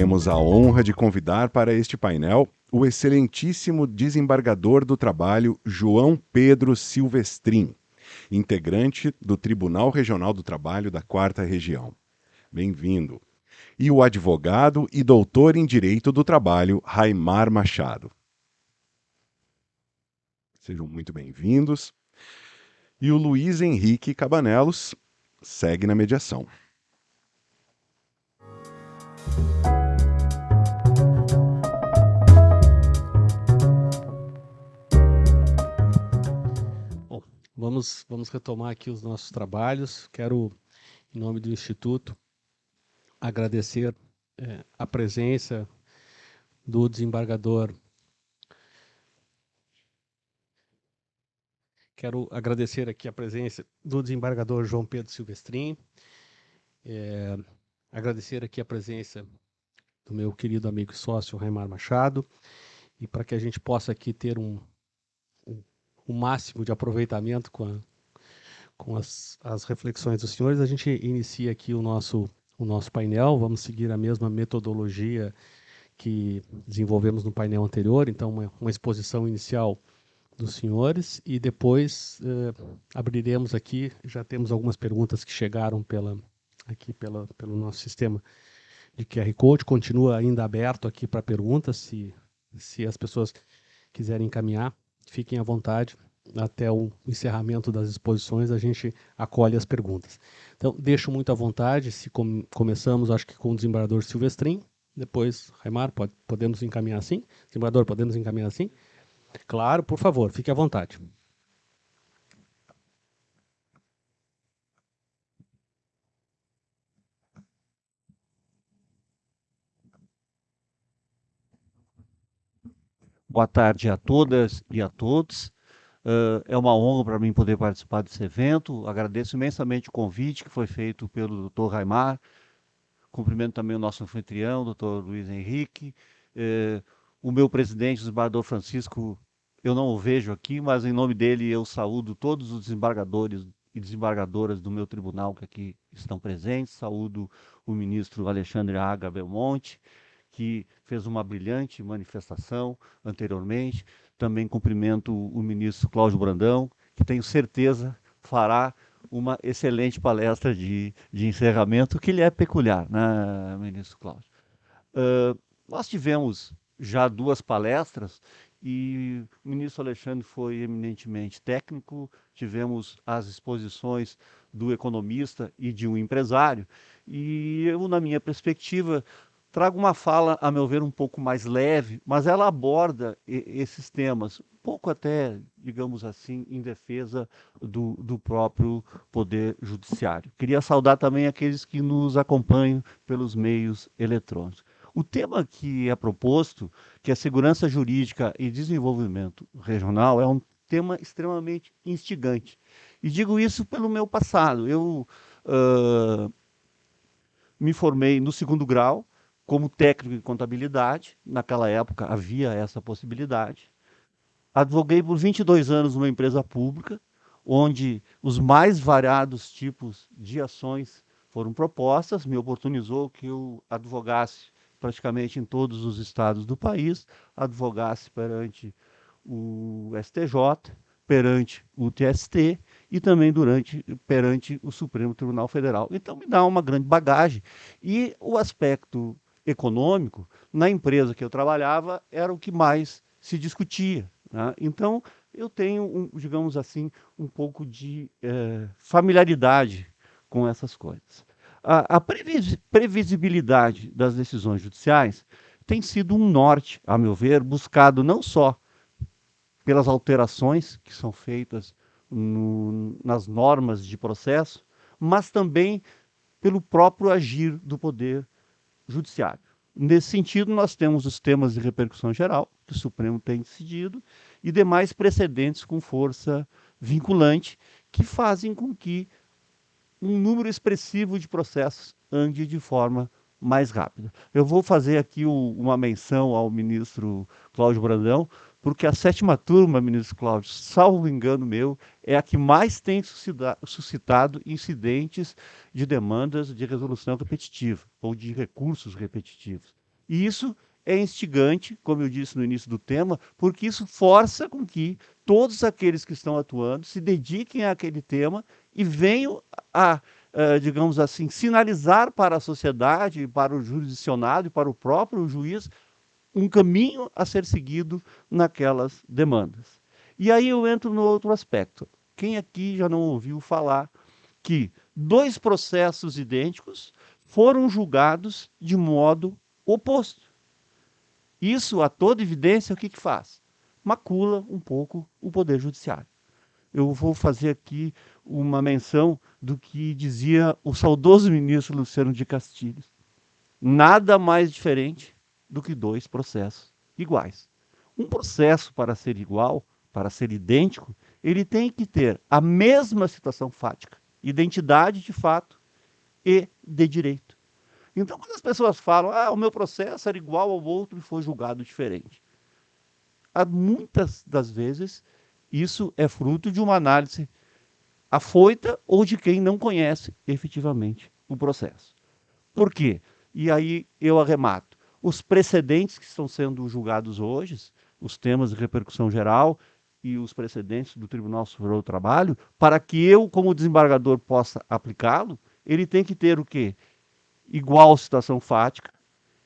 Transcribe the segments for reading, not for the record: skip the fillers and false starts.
temos a honra de convidar para este painel o excelentíssimo desembargador do Trabalho, João Pedro Silvestrin, integrante do Tribunal Regional do Trabalho da 4ª Região. Bem-vindo. E o advogado e doutor em Direito do Trabalho, Raimar Machado. Sejam muito bem-vindos. E o Luiz Henrique Cabanelos segue na mediação. Bom, vamos retomar aqui os nossos trabalhos. Quero, em nome do Instituto, agradecer a presença do desembargador. Quero agradecer aqui a presença do desembargador João Pedro Silvestrin, agradecer aqui a presença do meu querido amigo e sócio Raimar Machado, e para que a gente possa aqui ter um máximo de aproveitamento com as reflexões dos senhores, a gente inicia aqui o nosso painel. Vamos seguir a mesma metodologia que desenvolvemos no painel anterior, então uma exposição inicial dos senhores, e depois abriremos aqui. Já temos algumas perguntas que chegaram pelo nosso sistema de QR Code, continua ainda aberto aqui para perguntas, se as pessoas quiserem encaminhar, fiquem à vontade. Até o encerramento das exposições a gente acolhe as perguntas. Então, deixo muito à vontade. Se começamos, acho que com o desembargador Silvestrin, depois, Raimar, podemos encaminhar assim? Desembargador, podemos encaminhar assim? Claro, por favor, fique à vontade. Boa tarde a todas e a todos. É uma honra para mim poder participar desse evento. Agradeço imensamente o convite que foi feito pelo Dr. Raimar. Cumprimento também o nosso anfitrião, Dr. Luiz Henrique. O meu presidente, o desembargador Francisco, eu não o vejo aqui, mas em nome dele eu saúdo todos os desembargadores e desembargadoras do meu tribunal que aqui estão presentes. Saúdo o ministro Alexandre Aga Belmonte, que fez uma brilhante manifestação anteriormente. Também cumprimento o ministro Cláudio Brandão, que tenho certeza fará uma excelente palestra de encerramento, que lhe é peculiar, né, ministro Cláudio? Nós tivemos já 2 palestras e o ministro Alexandre foi eminentemente técnico. Tivemos as exposições do economista e de um empresário, e eu, na minha perspectiva, trago uma fala, a meu ver, um pouco mais leve, mas ela aborda esses temas, um pouco até, digamos assim, em defesa do próprio Poder Judiciário. Queria saudar também aqueles que nos acompanham pelos meios eletrônicos. O tema que é proposto, que é segurança jurídica e desenvolvimento regional, é um tema extremamente instigante. E digo isso pelo meu passado. Eu me formei no 2º grau, como técnico em contabilidade. Naquela época havia essa possibilidade. Advoguei por 22 anos numa empresa pública, onde os mais variados tipos de ações foram propostas. Me oportunizou que eu advogasse praticamente em todos os estados do país, advogasse perante o STJ, perante o TST e também perante o Supremo Tribunal Federal. Então me dá uma grande bagagem. E o aspecto econômico, na empresa que eu trabalhava, era o que mais se discutia, né? Então, eu tenho, digamos assim, um pouco de familiaridade com essas coisas. A previsibilidade das decisões judiciais tem sido um norte, a meu ver, buscado não só pelas alterações que são feitas nas normas de processo, mas também pelo próprio agir do Poder Judiciário. Nesse sentido, nós temos os temas de repercussão geral, que o Supremo tem decidido, e demais precedentes com força vinculante, que fazem com que um número expressivo de processos ande de forma mais rápida. Eu vou fazer aqui uma menção ao ministro Cláudio Brandão, porque a 7ª turma, ministro Cláudio, salvo engano meu, é a que mais tem suscitado incidentes de demandas de resolução repetitiva, ou de recursos repetitivos. E isso é instigante, como eu disse no início do tema, porque isso força com que todos aqueles que estão atuando se dediquem àquele tema e venham a, digamos assim, sinalizar para a sociedade, para o jurisdicionado e para o próprio juiz um caminho a ser seguido naquelas demandas. E aí eu entro no outro aspecto. Quem aqui já não ouviu falar que 2 processos idênticos foram julgados de modo oposto? Isso, a toda evidência, o que faz? Macula um pouco o Poder Judiciário. Eu vou fazer aqui uma menção do que dizia o saudoso ministro Luciano de Castilhos. Nada mais diferente do que 2 processos iguais. Um processo, para ser igual, para ser idêntico, ele tem que ter a mesma situação fática, identidade de fato e de direito. Então, quando as pessoas falam, o meu processo era igual ao outro e foi julgado diferente, muitas das vezes isso é fruto de uma análise afoita ou de quem não conhece efetivamente o processo. Por quê? E aí eu arremato. Os precedentes que estão sendo julgados hoje, os temas de repercussão geral e os precedentes do Tribunal Superior do Trabalho, para que eu, como desembargador, possa aplicá-lo, ele tem que ter o quê? Igual situação fática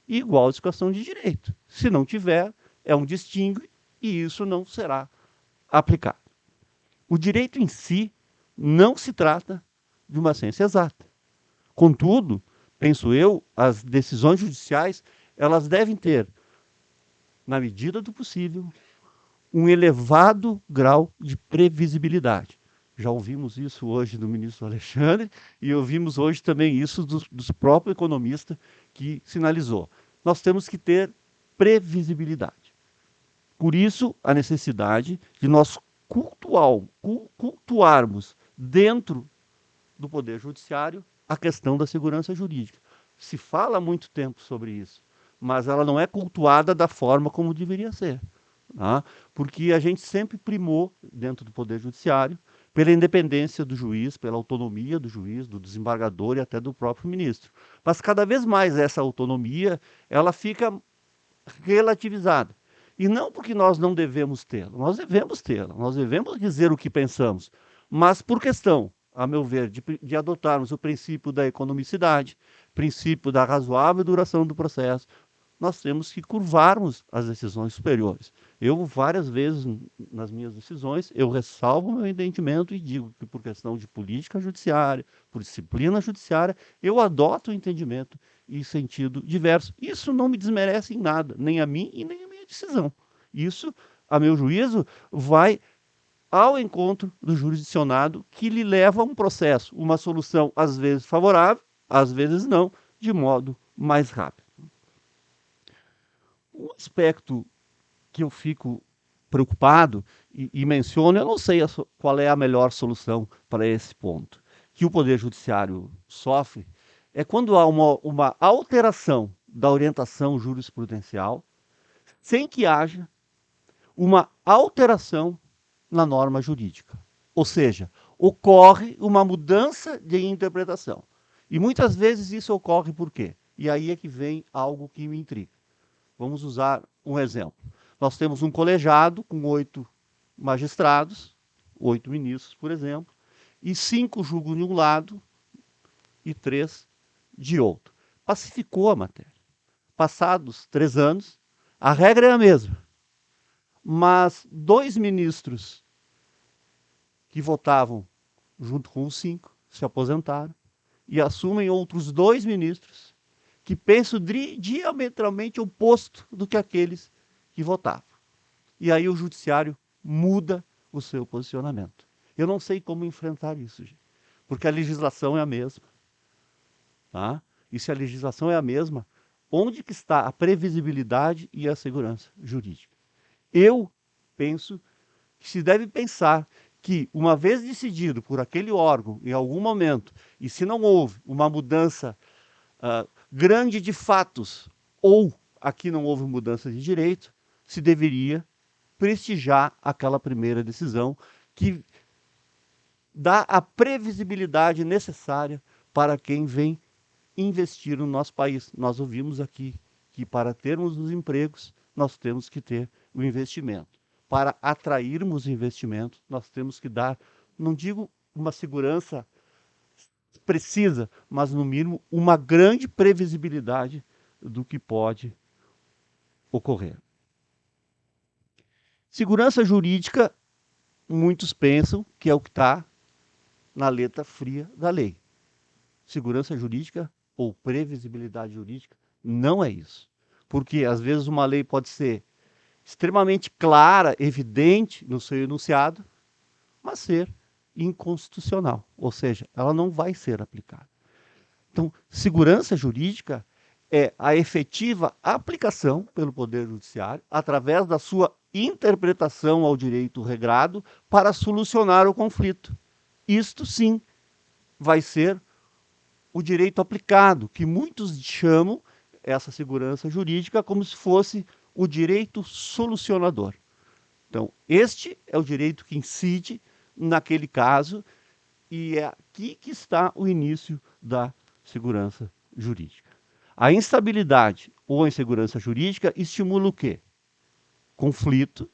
e igual situação de direito. Se não tiver, é um distingue e isso não será aplicado. O direito em si não se trata de uma ciência exata. Contudo, penso eu, as decisões judiciais, elas devem ter, na medida do possível, um elevado grau de previsibilidade. Já ouvimos isso hoje do ministro Alexandre e ouvimos hoje também isso do próprio economista que sinalizou. Nós temos que ter previsibilidade. Por isso, a necessidade de nós cultuarmos dentro do Poder Judiciário a questão da segurança jurídica. Se fala há muito tempo sobre isso, mas ela não é cultuada da forma como deveria ser. Tá? Porque a gente sempre primou, dentro do Poder Judiciário, pela independência do juiz, pela autonomia do juiz, do desembargador e até do próprio ministro. Mas cada vez mais essa autonomia, ela fica relativizada. E não porque nós não devemos tê-la, nós devemos dizer o que pensamos, mas por questão, a meu ver, de adotarmos o princípio da economicidade, princípio da razoável duração do processo, nós temos que curvarmos as decisões superiores. Eu, várias vezes, nas minhas decisões, eu ressalvo meu entendimento e digo que, por questão de política judiciária, por disciplina judiciária, eu adoto o entendimento em sentido diverso. Isso não me desmerece em nada, nem a mim e nem a minha decisão. Isso, a meu juízo, vai ao encontro do jurisdicionado que lhe leva a um processo, uma solução às vezes favorável, às vezes não, de modo mais rápido. Um aspecto que eu fico preocupado e menciono, eu não sei qual é a melhor solução para esse ponto, que o Poder Judiciário sofre, é quando há uma alteração da orientação jurisprudencial, sem que haja uma alteração na norma jurídica. Ou seja, ocorre uma mudança de interpretação. E muitas vezes isso ocorre por quê? E aí é que vem algo que me intriga. Vamos usar um exemplo. Nós temos um colegiado com 8 magistrados, 8 ministros, por exemplo, e 5 julgam de um lado e 3 de outro. Pacificou a matéria. Passados 3 anos, a regra é a mesma. Mas 2 ministros que votavam junto com os 5 se aposentaram e assumem outros 2 ministros que pensam diametralmente oposto do que aqueles que votavam. E aí o judiciário muda o seu posicionamento. Eu não sei como enfrentar isso, gente, porque a legislação é a mesma. Tá? E se a legislação é a mesma, onde que está a previsibilidade e a segurança jurídica? Eu penso que se deve pensar que, uma vez decidido por aquele órgão em algum momento, e se não houve uma mudança grande de fatos, ou aqui não houve mudança de direito, se deveria prestigiar aquela primeira decisão que dá a previsibilidade necessária para quem vem investir no nosso país. Nós ouvimos aqui que para termos os empregos, nós temos que ter o investimento. Para atrairmos investimento, nós temos que dar, não digo uma segurança precisa, mas no mínimo uma grande previsibilidade do que pode ocorrer. Segurança jurídica, muitos pensam que é o que está na letra fria da lei. Segurança jurídica ou previsibilidade jurídica não é isso. Porque às vezes uma lei pode ser extremamente clara, evidente no seu enunciado, mas ser inconstitucional, ou seja, ela não vai ser aplicada. Então, segurança jurídica é a efetiva aplicação pelo Poder Judiciário, através da sua interpretação ao direito regrado, para solucionar o conflito. Isto sim vai ser o direito aplicado, que muitos chamam essa segurança jurídica como se fosse o direito solucionador. Então, este é o direito que incide naquele caso, e é aqui que está o início da segurança jurídica. A instabilidade ou a insegurança jurídica estimula o quê? Conflito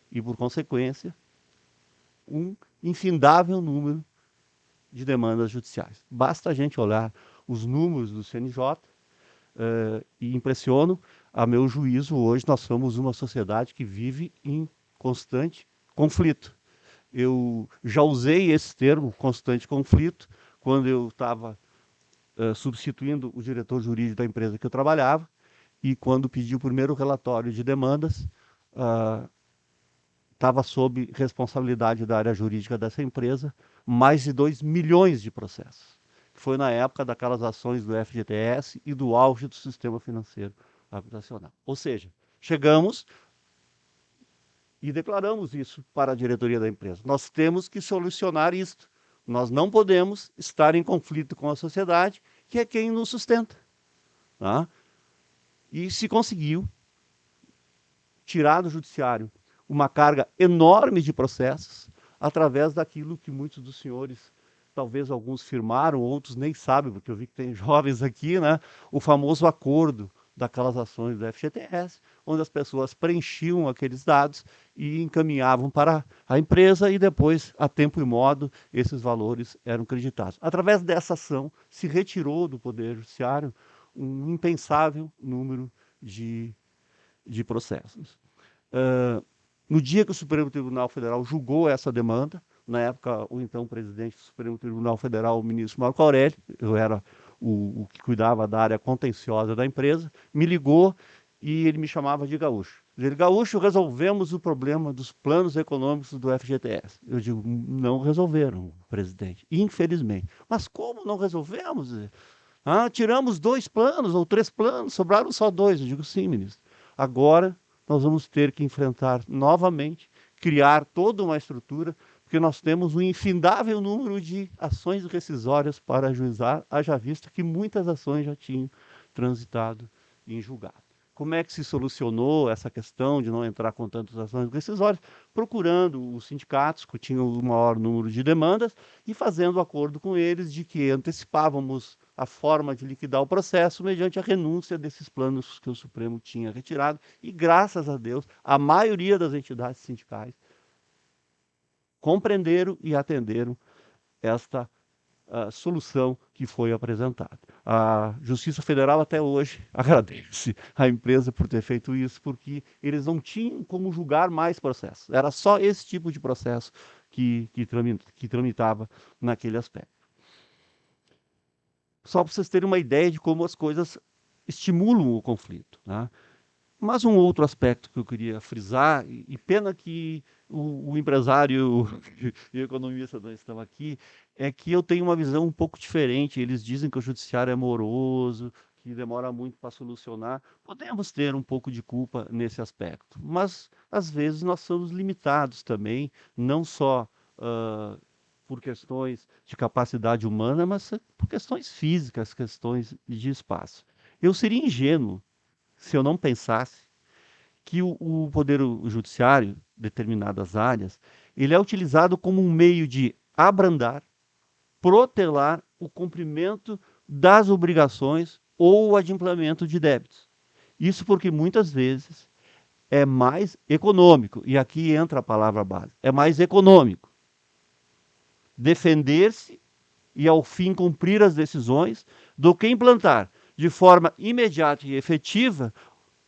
e, por consequência, um infindável número de demandas judiciais. Basta a gente olhar os números do CNJ e impressiono, a meu juízo, hoje nós somos uma sociedade que vive em constante conflito. Eu já usei esse termo, constante conflito, quando eu estava substituindo o diretor jurídico da empresa que eu trabalhava, e quando pedi o primeiro relatório de demandas, estava sob responsabilidade da área jurídica dessa empresa mais de 2 milhões de processos. Foi na época daquelas ações do FGTS e do auge do sistema financeiro habitacional. Ou seja, chegamos e declaramos isso para a diretoria da empresa. Nós temos que solucionar isto. Nós não podemos estar em conflito com a sociedade, que é quem nos sustenta. Tá? E se conseguiu tirar do judiciário uma carga enorme de processos, através daquilo que muitos dos senhores, talvez alguns firmaram, outros nem sabem, porque eu vi que tem jovens aqui, né? O famoso acordo daquelas ações do FGTS, onde as pessoas preenchiam aqueles dados e encaminhavam para a empresa, e depois, a tempo e modo, esses valores eram creditados. Através dessa ação, se retirou do Poder Judiciário um impensável número de processos. No dia que o Supremo Tribunal Federal julgou essa demanda, na época, o então presidente do Supremo Tribunal Federal, o ministro Marco Aurélio, eu era o que cuidava da área contenciosa da empresa, me ligou e ele me chamava de Gaúcho. Ele, Gaúcho, resolvemos o problema dos planos econômicos do FGTS. Eu digo, não resolveram, presidente, infelizmente. Mas como não resolvemos? Tiramos 2 planos ou 3 planos, sobraram só 2. Eu digo, sim, ministro. Agora nós vamos ter que enfrentar novamente, criar toda uma estrutura, porque nós temos um infindável número de ações rescisórias para ajuizar, haja vista que muitas ações já tinham transitado em julgado. Como é que se solucionou essa questão de não entrar com tantas ações rescisórias? Procurando os sindicatos que tinham o maior número de demandas e fazendo acordo com eles de que antecipávamos a forma de liquidar o processo mediante a renúncia desses planos que o Supremo tinha retirado. E, graças a Deus, a maioria das entidades sindicais compreenderam e atenderam esta solução que foi apresentada. A Justiça Federal até hoje agradece à empresa por ter feito isso, porque eles não tinham como julgar mais processos. Era só esse tipo de processo que tramitava naquele aspecto. Só para vocês terem uma ideia de como as coisas estimulam o conflito, né? Mas um outro aspecto que eu queria frisar, e pena que o empresário e o economista não estão aqui, é que eu tenho uma visão um pouco diferente. Eles dizem que o judiciário é moroso, que demora muito para solucionar. Podemos ter um pouco de culpa nesse aspecto, mas às vezes nós somos limitados também, não só por questões de capacidade humana, mas por questões físicas, questões de espaço. Eu seria ingênuo se eu não pensasse que o Poder Judiciário, determinadas áreas, ele é utilizado como um meio de abrandar, protelar o cumprimento das obrigações ou o adimplemento de débitos. Isso porque muitas vezes é mais econômico, e aqui entra a palavra base, é mais econômico defender-se e ao fim cumprir as decisões do que implantar de forma imediata e efetiva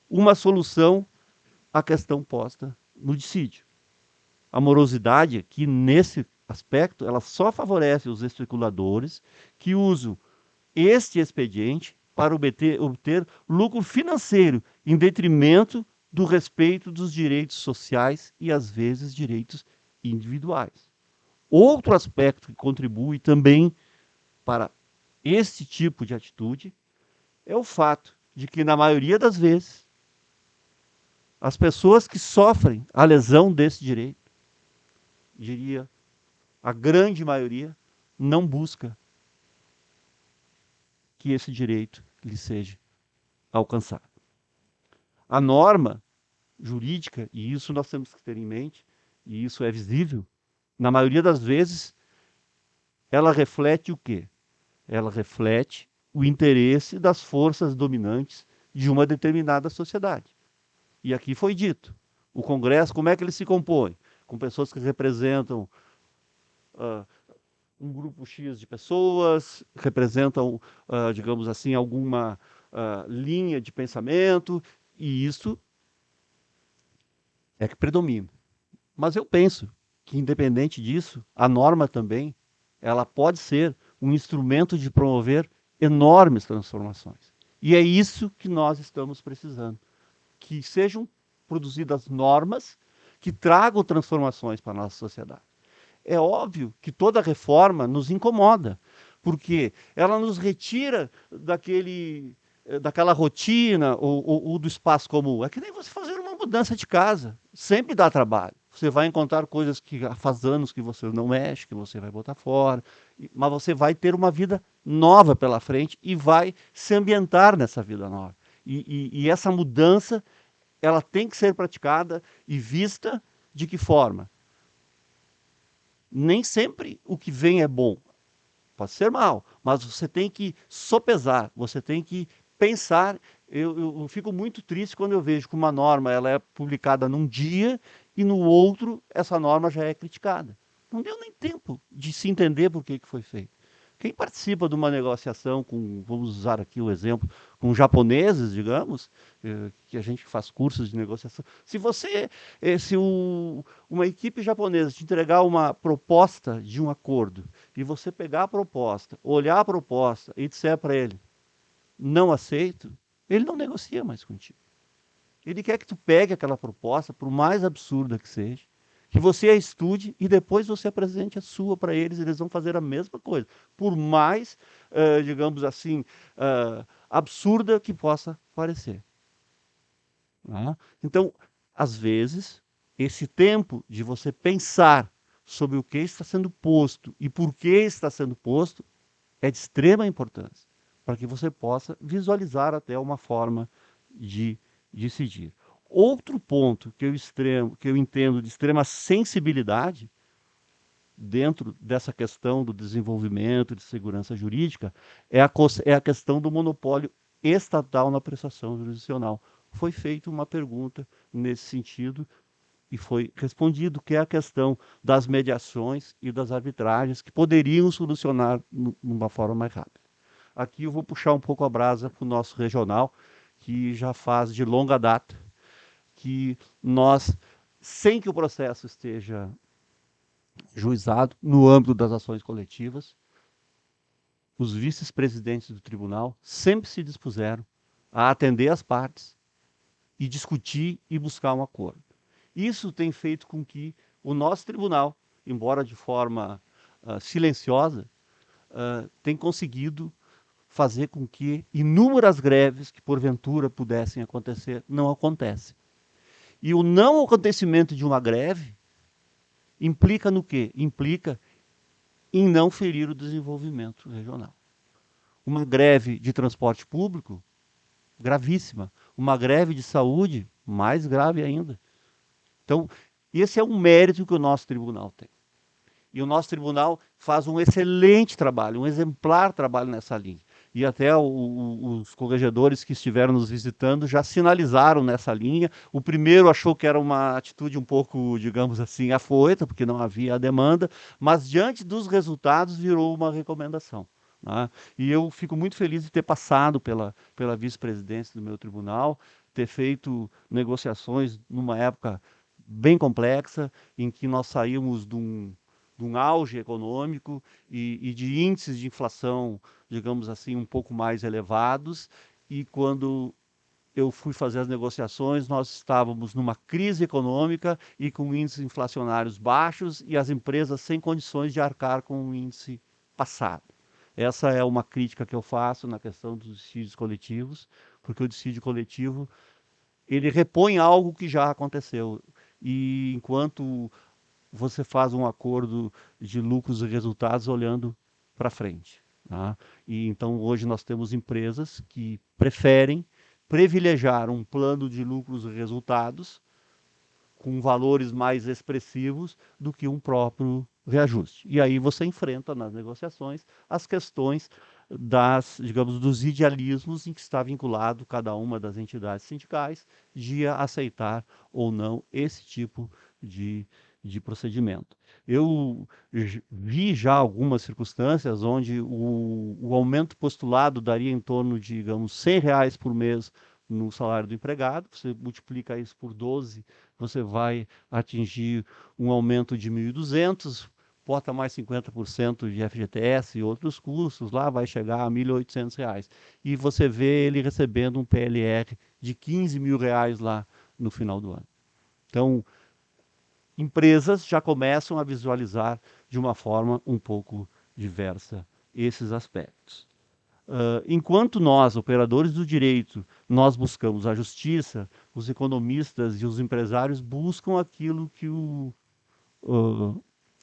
uma solução à questão posta no dissídio. A morosidade, que nesse aspecto, ela só favorece os especuladores que usam este expediente para obter lucro financeiro em detrimento do respeito dos direitos sociais e, às vezes, direitos individuais. Outro aspecto que contribui também para este tipo de atitude é o fato de que, na maioria das vezes, as pessoas que sofrem a lesão desse direito, diria, a grande maioria, não busca que esse direito lhe seja alcançado. A norma jurídica, e isso nós temos que ter em mente, e isso é visível, na maioria das vezes, ela reflete o quê? Ela reflete o interesse das forças dominantes de uma determinada sociedade. E aqui foi dito, o Congresso, como é que ele se compõe? Com pessoas que representam um grupo X de pessoas, representam, digamos assim, alguma linha de pensamento, e isso é que predomina. Mas eu penso que, independente disso, a norma também, ela pode ser um instrumento de promover enormes transformações. E é isso que nós estamos precisando. Que sejam produzidas normas que tragam transformações para a nossa sociedade. É óbvio que toda reforma nos incomoda, porque ela nos retira daquela rotina ou do espaço comum. É que nem você fazer uma mudança de casa, sempre dá trabalho. Você vai encontrar coisas que faz anos que você não mexe, que você vai botar fora, mas você vai ter uma vida nova pela frente e vai se ambientar nessa vida nova. E essa mudança, ela tem que ser praticada e vista de que forma? Nem sempre o que vem é bom. Pode ser mal, mas você tem que sopesar, você tem que pensar. Eu fico muito triste quando eu vejo que uma norma ela é publicada num dia e no outro essa norma já é criticada. Não deu nem tempo de se entender por que foi feito. Quem participa de uma negociação com, vamos usar aqui o exemplo, com japoneses, digamos, que a gente faz cursos de negociação. Se uma equipe japonesa te entregar uma proposta de um acordo e você pegar a proposta, olhar a proposta e disser para ele, não aceito, ele não negocia mais contigo. Ele quer que tu pegue aquela proposta, por mais absurda que seja, que você a estude e depois você apresente a sua para eles, eles vão fazer a mesma coisa, por mais, digamos assim, absurda que possa parecer. Então, às vezes, esse tempo de você pensar sobre o que está sendo posto e por que está sendo posto é de extrema importância, para que você possa visualizar até uma forma de decidir. Outro ponto que eu entendo de extrema sensibilidade dentro dessa questão do desenvolvimento de segurança jurídica é a questão do monopólio estatal na prestação jurisdicional. Foi feita uma pergunta nesse sentido e foi respondido, que é a questão das mediações e das arbitragens que poderiam solucionar de uma forma mais rápida. Aqui eu vou puxar um pouco a brasa para o nosso regional, que já faz de longa data que nós, sem que o processo esteja juizado, no âmbito das ações coletivas, os vice-presidentes do tribunal sempre se dispuseram a atender as partes e discutir e buscar um acordo. Isso tem feito com que o nosso tribunal, embora de forma silenciosa, tem conseguido fazer com que inúmeras greves que porventura pudessem acontecer não acontecem. E o não acontecimento de uma greve implica no quê? Implica em não ferir o desenvolvimento regional. Uma greve de transporte público, gravíssima. Uma greve de saúde, mais grave ainda. Então, esse é um mérito que o nosso tribunal tem. E o nosso tribunal faz um excelente trabalho, um exemplar trabalho nessa linha. e até os corregedores que estiveram nos visitando já sinalizaram nessa linha. O primeiro achou que era uma atitude um pouco, digamos assim, afoita, porque não havia a demanda, mas diante dos resultados virou uma recomendação. Né? E eu fico muito feliz de ter passado pela vice-presidência do meu tribunal, ter feito negociações numa época bem complexa, em que nós saímos de um auge econômico e de índices de inflação, digamos assim, um pouco mais elevados, e quando eu fui fazer as negociações, nós estávamos numa crise econômica e com índices inflacionários baixos e as empresas sem condições de arcar com o índice passado. Essa é uma crítica que eu faço na questão dos dissídios coletivos, porque o dissídio coletivo ele repõe algo que já aconteceu. E enquanto você faz um acordo de lucros e resultados olhando para frente. Tá? E então hoje nós temos empresas que preferem privilegiar um plano de lucros e resultados com valores mais expressivos do que um próprio reajuste. E aí você enfrenta nas negociações as questões digamos, dos idealismos em que está vinculado cada uma das entidades sindicais de aceitar ou não esse tipo de procedimento. Eu vi já algumas circunstâncias onde o aumento postulado daria em torno de, digamos, R$ 100 por mês no salário do empregado, você multiplica isso por 12, você vai atingir um aumento de 1.200, bota mais 50% de FGTS e outros custos, lá vai chegar a R$ 1.800. E você vê ele recebendo um PLR de R$ 15 mil lá no final do ano. Então, empresas já começam a visualizar de uma forma um pouco diversa esses aspectos. Enquanto nós, operadores do direito, nós buscamos a justiça, os economistas e os empresários buscam aquilo que o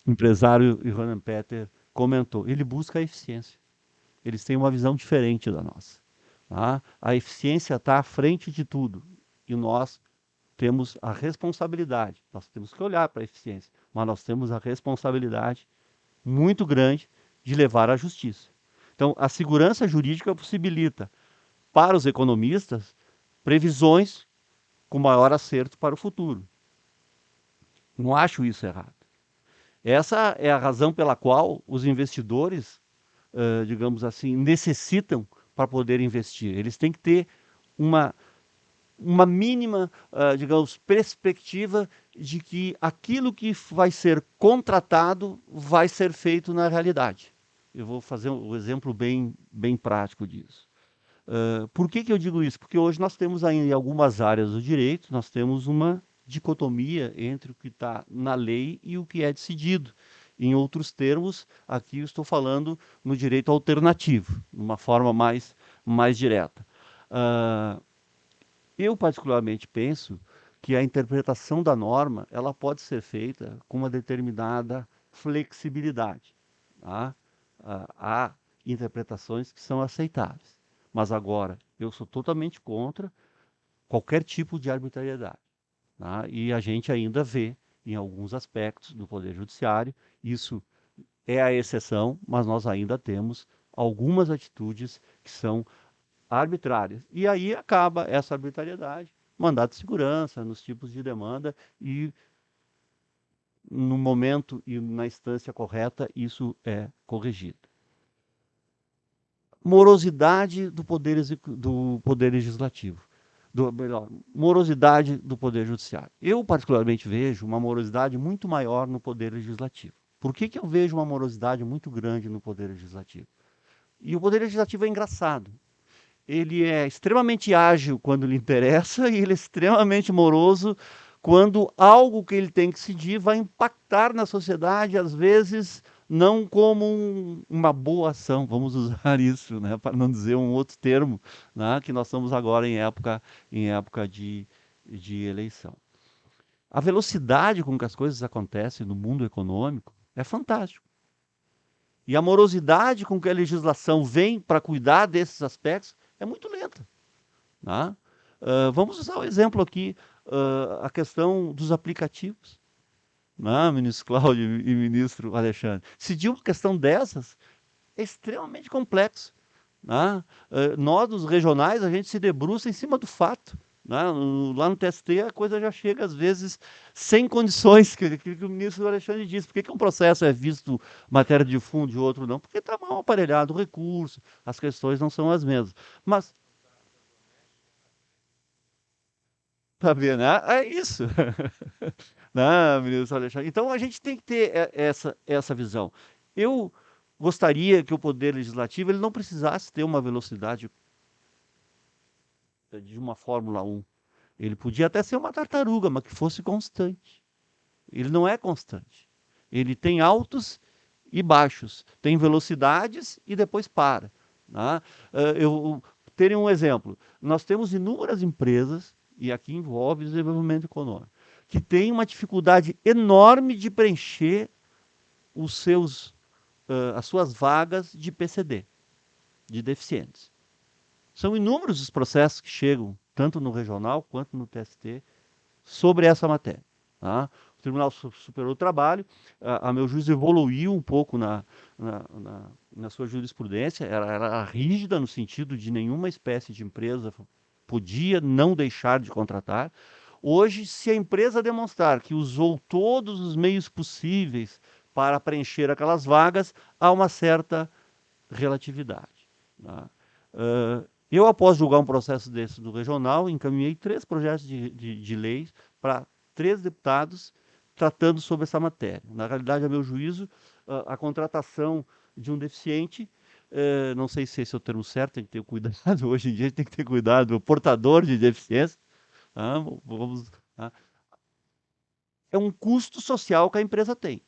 empresário Johann Peter comentou. Ele busca a eficiência. Eles têm uma visão diferente da nossa. Tá? A eficiência está à frente de tudo. E nós temos a responsabilidade. Nós temos que olhar para a eficiência, mas nós temos a responsabilidade muito grande de levar à justiça. Então, a segurança jurídica possibilita, para os economistas, previsões com maior acerto para o futuro. Não acho isso errado. Essa é a razão pela qual os investidores, digamos assim, necessitam para poder investir. Eles têm que ter uma mínima, digamos, perspectiva de que aquilo que vai ser contratado vai ser feito na realidade. Eu vou fazer um exemplo bem prático disso. Por que eu digo isso? Porque hoje nós temos ainda em algumas áreas do direito, nós temos uma dicotomia entre o que está na lei e o que é decidido. Em outros termos, aqui eu estou falando no direito alternativo, de uma forma mais direta. Eu particularmente penso que a interpretação da norma ela pode ser feita com uma determinada flexibilidade. Tá? Há interpretações que são aceitáveis, mas agora eu sou totalmente contra qualquer tipo de arbitrariedade. Tá? E a gente ainda vê em alguns aspectos do Poder Judiciário, isso é a exceção, mas nós ainda temos algumas atitudes que são arbitrárias. E aí acaba essa arbitrariedade, mandado de segurança, nos tipos de demanda e no momento e na instância correta isso é corrigido. Morosidade do poder legislativo. Melhor, morosidade do Poder Judiciário. Eu particularmente vejo uma morosidade muito maior no Poder Legislativo. Por que eu vejo uma morosidade muito grande no Poder Legislativo? E o Poder Legislativo é engraçado. Ele é extremamente ágil quando lhe interessa e ele é extremamente moroso quando algo que ele tem que decidir vai impactar na sociedade, às vezes não como uma boa ação, vamos usar isso, né, para não dizer um outro termo, né, que nós estamos agora em época de eleição. A velocidade com que as coisas acontecem no mundo econômico é fantástico. E a morosidade com que a legislação vem para cuidar desses aspectos é muito lenta. Tá? Vamos usar o exemplo aqui, a questão dos aplicativos. Ministro Cláudio e ministro Alexandre. Decidir uma questão dessas é extremamente complexo. Né? Nós, os regionais, a gente se debruça em cima do fato. Né? Lá no TST a coisa já chega, às vezes, sem condições, que o ministro Alexandre disse. Por que um processo é visto matéria de fundo e outro não? Porque está mal aparelhado o recurso, as questões não são as mesmas. Mas, tá vendo? É isso. Não, ministro Alexandre. Então, a gente tem que ter essa visão. Eu gostaria que o Poder Legislativo ele não precisasse ter uma velocidade de uma Fórmula 1. Ele podia até ser uma tartaruga, mas que fosse constante. Ele não é constante. Ele tem altos e baixos, tem velocidades e depois para. Né? Terem um exemplo, nós temos inúmeras empresas, e aqui envolve o desenvolvimento econômico, que têm uma dificuldade enorme de preencher as suas vagas de PCD, de deficientes. São inúmeros os processos que chegam, tanto no regional quanto no TST, sobre essa matéria. Tá? O Tribunal Superior do Trabalho, a meu juízo, evoluiu um pouco na sua jurisprudência, era rígida no sentido de nenhuma espécie de empresa podia não deixar de contratar. Hoje, se a empresa demonstrar que usou todos os meios possíveis para preencher aquelas vagas, há uma certa relatividade. Tá? Eu, após julgar um processo desse do regional, encaminhei 3 projetos de leis para 3 deputados tratando sobre essa matéria. Na realidade, a meu juízo, a contratação de um deficiente, não sei se esse é o termo certo, tem que ter cuidado, hoje em dia a gente tem que ter cuidado, o portador de deficiência, é um custo social que a empresa tem.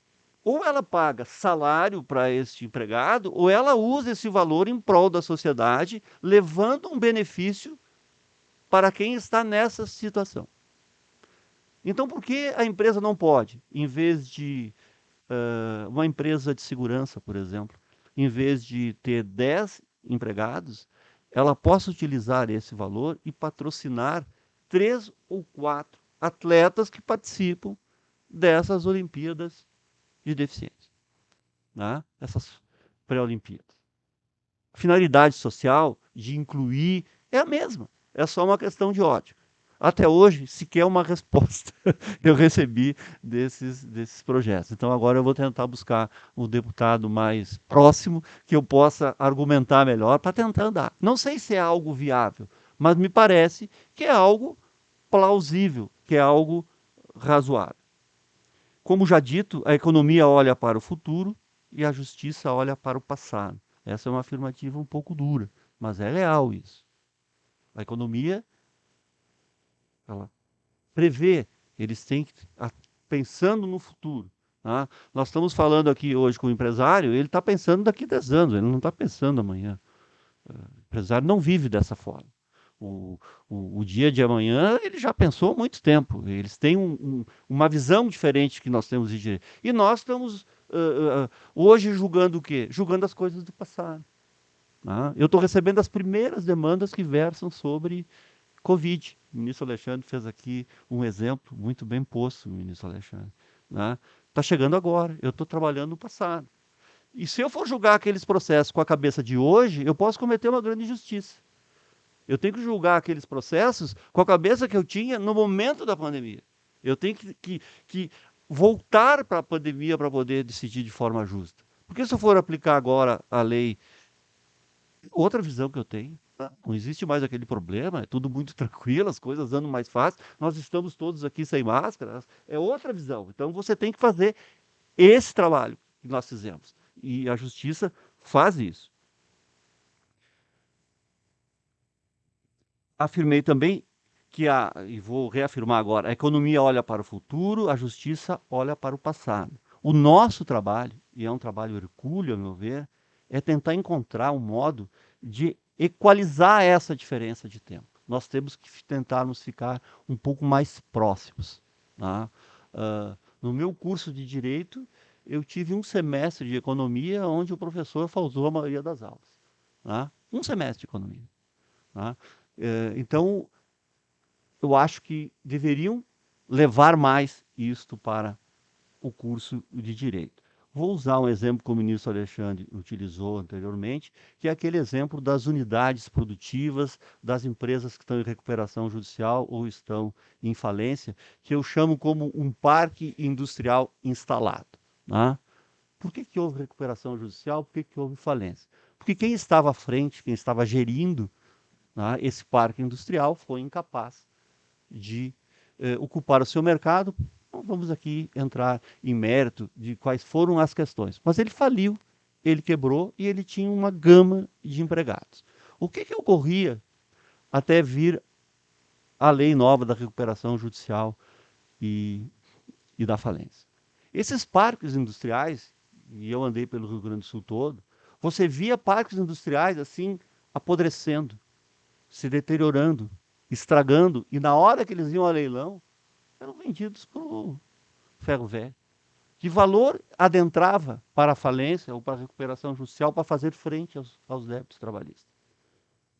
Ou ela paga salário para este empregado, ou ela usa esse valor em prol da sociedade, levando um benefício para quem está nessa situação. Então, por que a empresa não pode, em vez de uma empresa de segurança, por exemplo, em vez de ter 10 empregados, ela possa utilizar esse valor e patrocinar 3 ou 4 atletas que participam dessas Olimpíadas de deficiência, né? Essas pré-olimpíadas. A finalidade social de incluir é a mesma, é só uma questão de ótica. Até hoje, sequer uma resposta eu recebi desses projetos. Então, agora eu vou tentar buscar um deputado mais próximo que eu possa argumentar melhor para tentar andar. Não sei se é algo viável, mas me parece que é algo plausível, que é algo razoável. Como já dito, a economia olha para o futuro e a justiça olha para o passado. Essa é uma afirmativa um pouco dura, mas é real isso. A economia, ela prevê, eles têm que pensando no futuro. Tá? Nós estamos falando aqui hoje com o empresário, ele está pensando daqui a 10 anos, ele não está pensando amanhã. O empresário não vive dessa forma. O dia de amanhã ele já pensou há muito tempo. Eles têm uma visão diferente que nós temos de direito. E nós estamos hoje julgando o quê? Julgando as coisas do passado. Tá? Eu estou recebendo as primeiras demandas que versam sobre Covid. O ministro Alexandre fez aqui um exemplo muito bem posto, ministro Alexandre. Está chegando agora. Eu estou trabalhando no passado. E se eu for julgar aqueles processos com a cabeça de hoje, eu posso cometer uma grande injustiça. Eu tenho que julgar aqueles processos com a cabeça que eu tinha no momento da pandemia. Eu tenho que voltar para a pandemia para poder decidir de forma justa. Porque se eu for aplicar agora a lei, outra visão que eu tenho, não existe mais aquele problema, é tudo muito tranquilo, as coisas andam mais fácil, nós estamos todos aqui sem máscara, é outra visão. Então você tem que fazer esse trabalho que nós fizemos. E a justiça faz isso. Afirmei também que e vou reafirmar agora, a economia olha para o futuro, a justiça olha para o passado. O nosso trabalho, e é um trabalho hercúleo, a meu ver, é tentar encontrar um modo de equalizar essa diferença de tempo. Nós temos que tentarmos ficar um pouco mais próximos. Tá? No meu curso de Direito, eu tive um semestre de Economia onde o professor faltou a maioria das aulas. Tá? Um semestre de Economia. Tá? Então, eu acho que deveriam levar mais isto para o curso de Direito. Vou usar um exemplo que o ministro Alexandre utilizou anteriormente, que é aquele exemplo das unidades produtivas das empresas que estão em recuperação judicial ou estão em falência, que eu chamo como um parque industrial instalado. Né? Por que houve recuperação judicial? Por que houve falência? Porque quem estava à frente, quem estava gerindo, né, esse parque industrial foi incapaz de ocupar o seu mercado. Não vamos aqui entrar em mérito de quais foram as questões, mas ele faliu, ele quebrou e ele tinha uma gama de empregados. O que ocorria até vir a lei nova da recuperação judicial e da falência? Esses parques industriais, e eu andei pelo Rio Grande do Sul todo, você via parques industriais assim apodrecendo, se deteriorando, estragando, e na hora que eles iam a leilão, eram vendidos para o ferro velho. Que valor adentrava para a falência ou para a recuperação judicial para fazer frente aos débitos trabalhistas?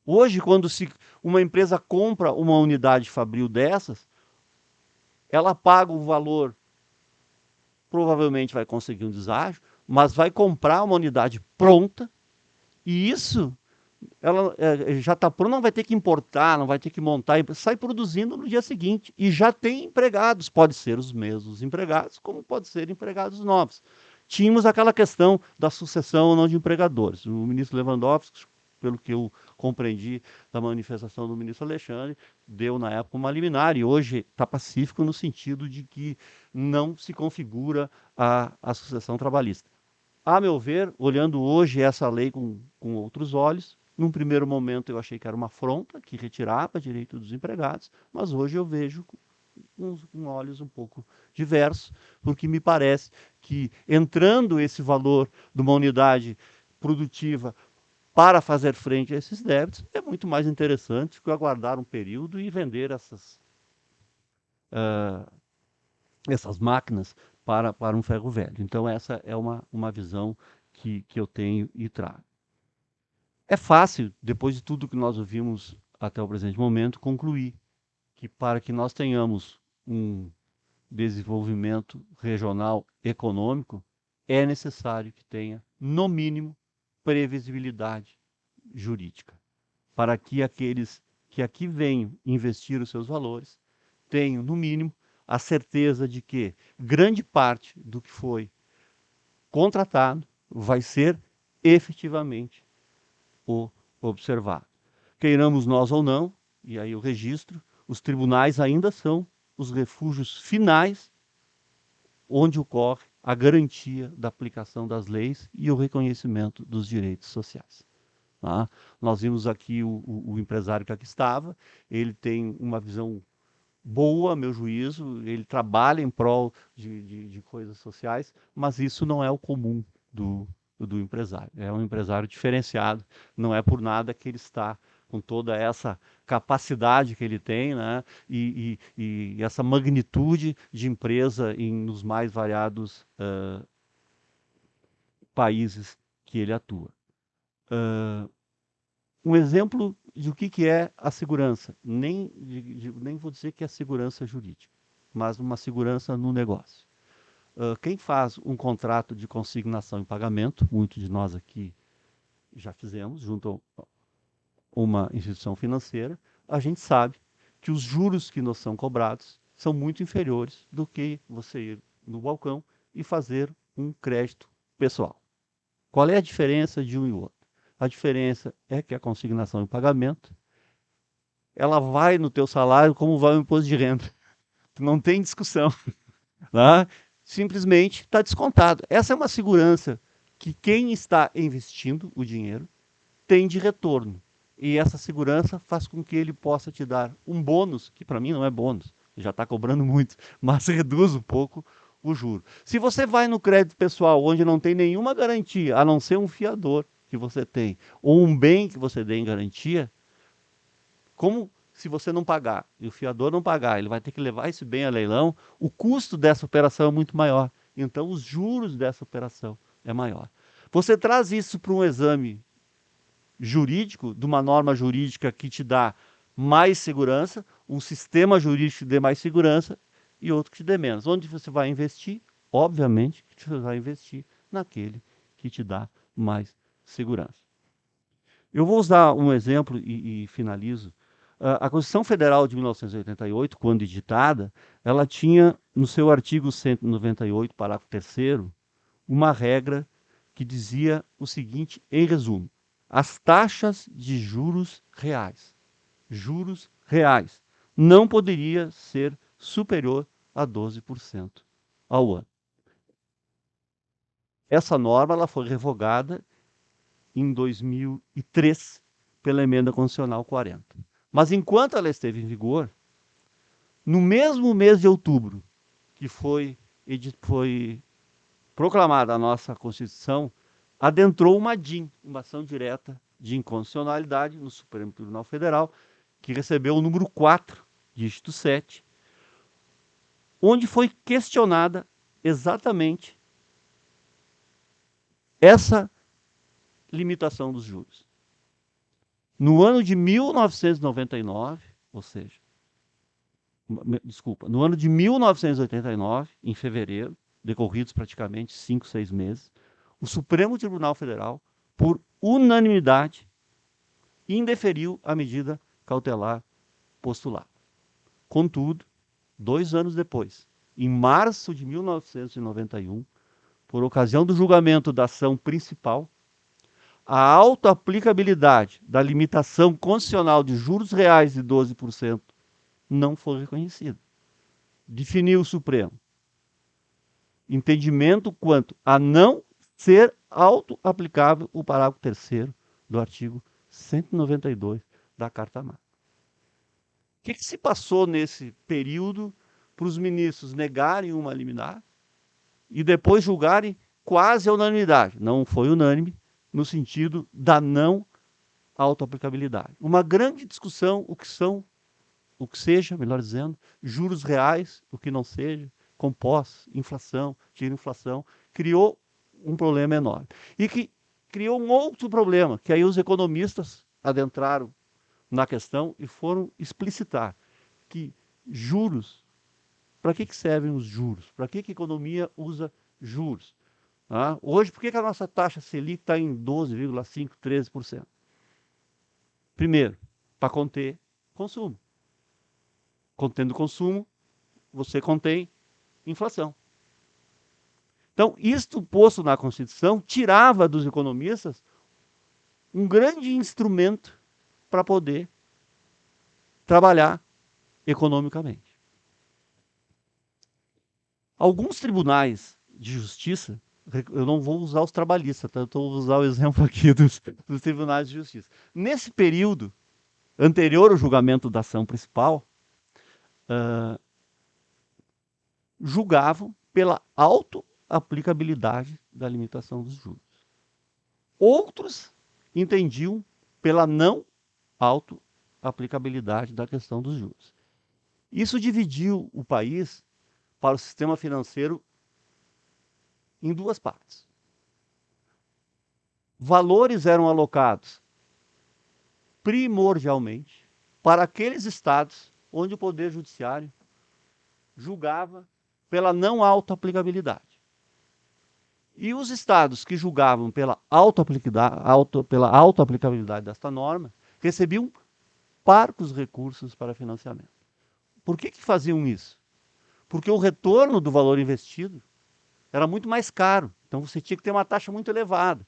Hoje, quando uma empresa compra uma unidade fabril dessas, ela paga o valor, provavelmente vai conseguir um deságio, mas vai comprar uma unidade pronta, e isso ela já está pronta, não vai ter que importar, não vai ter que montar, sai produzindo no dia seguinte. E já tem empregados, pode ser os mesmos empregados, como pode ser empregados novos. Tínhamos aquela questão da sucessão ou não de empregadores. O ministro Lewandowski, pelo que eu compreendi da manifestação do ministro Alexandre, deu na época uma liminar, e hoje está pacífico no sentido de que não se configura a sucessão trabalhista. A meu ver, olhando hoje essa lei com outros olhos, num primeiro momento eu achei que era uma afronta, que retirava direito dos empregados, mas hoje eu vejo com olhos um pouco diversos, porque me parece que entrando esse valor de uma unidade produtiva para fazer frente a esses débitos, é muito mais interessante que aguardar um período e vender essas máquinas para um ferro velho. Então essa é uma visão que eu tenho e trago. É fácil, depois de tudo que nós ouvimos até o presente momento, concluir que para que nós tenhamos um desenvolvimento regional econômico, é necessário que tenha, no mínimo, previsibilidade jurídica, para que aqueles que aqui venham investir os seus valores tenham, no mínimo, a certeza de que grande parte do que foi contratado vai ser efetivamente observado. Queiramos nós ou não, e aí o registro, os tribunais ainda são os refúgios finais onde ocorre a garantia da aplicação das leis e o reconhecimento dos direitos sociais. Tá? Nós vimos aqui o empresário que aqui estava, ele tem uma visão boa, a meu juízo, ele trabalha em prol de coisas sociais, mas isso não é o comum do empresário. É um empresário diferenciado, não é por nada que ele está com toda essa capacidade que ele tem, né? e essa magnitude de empresa nos mais variados países que ele atua. Um exemplo de o que é a segurança, nem vou dizer que é segurança jurídica, mas uma segurança no negócio. Quem faz um contrato de consignação e pagamento, muitos de nós aqui já fizemos, junto a uma instituição financeira, a gente sabe que os juros que nos são cobrados são muito inferiores do que você ir no balcão e fazer um crédito pessoal. Qual é a diferença de um e outro? A diferença é que a consignação e pagamento, ela vai no teu salário como vai o imposto de renda. Não tem discussão. Né? Simplesmente está descontado. Essa é uma segurança que quem está investindo o dinheiro tem de retorno. E essa segurança faz com que ele possa te dar um bônus, que para mim não é bônus, já está cobrando muito, mas reduz um pouco o juro. Se você vai no crédito pessoal, onde não tem nenhuma garantia, a não ser um fiador que você tem, ou um bem que você dê em garantia, como se você não pagar e o fiador não pagar, ele vai ter que levar esse bem a leilão, o custo dessa operação é muito maior. Então, os juros dessa operação é maior. Você traz isso para um exame jurídico, de uma norma jurídica que te dá mais segurança, um sistema jurídico que te dê mais segurança e outro que te dê menos. Onde você vai investir? Obviamente que você vai investir naquele que te dá mais segurança. Eu vou usar um exemplo e finalizo. A Constituição Federal de 1988, quando editada, ela tinha no seu artigo 198, parágrafo 3º, uma regra que dizia o seguinte, em resumo: as taxas de juros reais não poderia ser superior a 12% ao ano. Essa norma ela foi revogada em 2003 pela Emenda Constitucional 40. Mas enquanto ela esteve em vigor, no mesmo mês de outubro que foi proclamada a nossa Constituição, adentrou uma DIN, uma ação direta de inconstitucionalidade no Supremo Tribunal Federal, que recebeu o número 4, dígito 7, onde foi questionada exatamente essa limitação dos juros. No ano de 1999, ou seja, no ano de 1989, em fevereiro, decorridos praticamente 5, 6 meses, o Supremo Tribunal Federal, por unanimidade, indeferiu a medida cautelar postulada. Contudo, 2 anos depois, em março de 1991, por ocasião do julgamento da ação principal, a autoaplicabilidade da limitação constitucional de juros reais de 12% não foi reconhecida. Definiu o Supremo entendimento quanto a não ser autoaplicável o parágrafo 3º do artigo 192 da Carta Magna. O que se passou nesse período para os ministros negarem uma liminar e depois julgarem quase a unanimidade? Não foi unânime, no sentido da não autoaplicabilidade. Uma grande discussão, o que seja, melhor dizendo, juros reais, o que não seja, compostos, inflação, tira inflação, criou um problema enorme. E que criou um outro problema, que aí os economistas adentraram na questão e foram explicitar que juros, para que servem os juros? Para que a economia usa juros? Hoje, por que a nossa taxa Selic está em 12,5%, 13%? Primeiro, para conter consumo. Contendo consumo, você contém inflação. Então, isto posto na Constituição tirava dos economistas um grande instrumento para poder trabalhar economicamente. Alguns tribunais de justiça, eu não vou usar os trabalhistas, tá? Eu vou usar o exemplo aqui dos tribunais de justiça. Nesse período anterior ao julgamento da ação principal, julgavam pela autoaplicabilidade da limitação dos juros. Outros entendiam pela não autoaplicabilidade da questão dos juros. Isso dividiu o país para o sistema financeiro em duas partes. Valores eram alocados primordialmente para aqueles estados onde o Poder Judiciário julgava pela não autoaplicabilidade. E os estados que julgavam pela autoaplicabilidade desta norma recebiam parcos recursos para financiamento. Por que faziam isso? Porque o retorno do valor investido era muito mais caro. Então você tinha que ter uma taxa muito elevada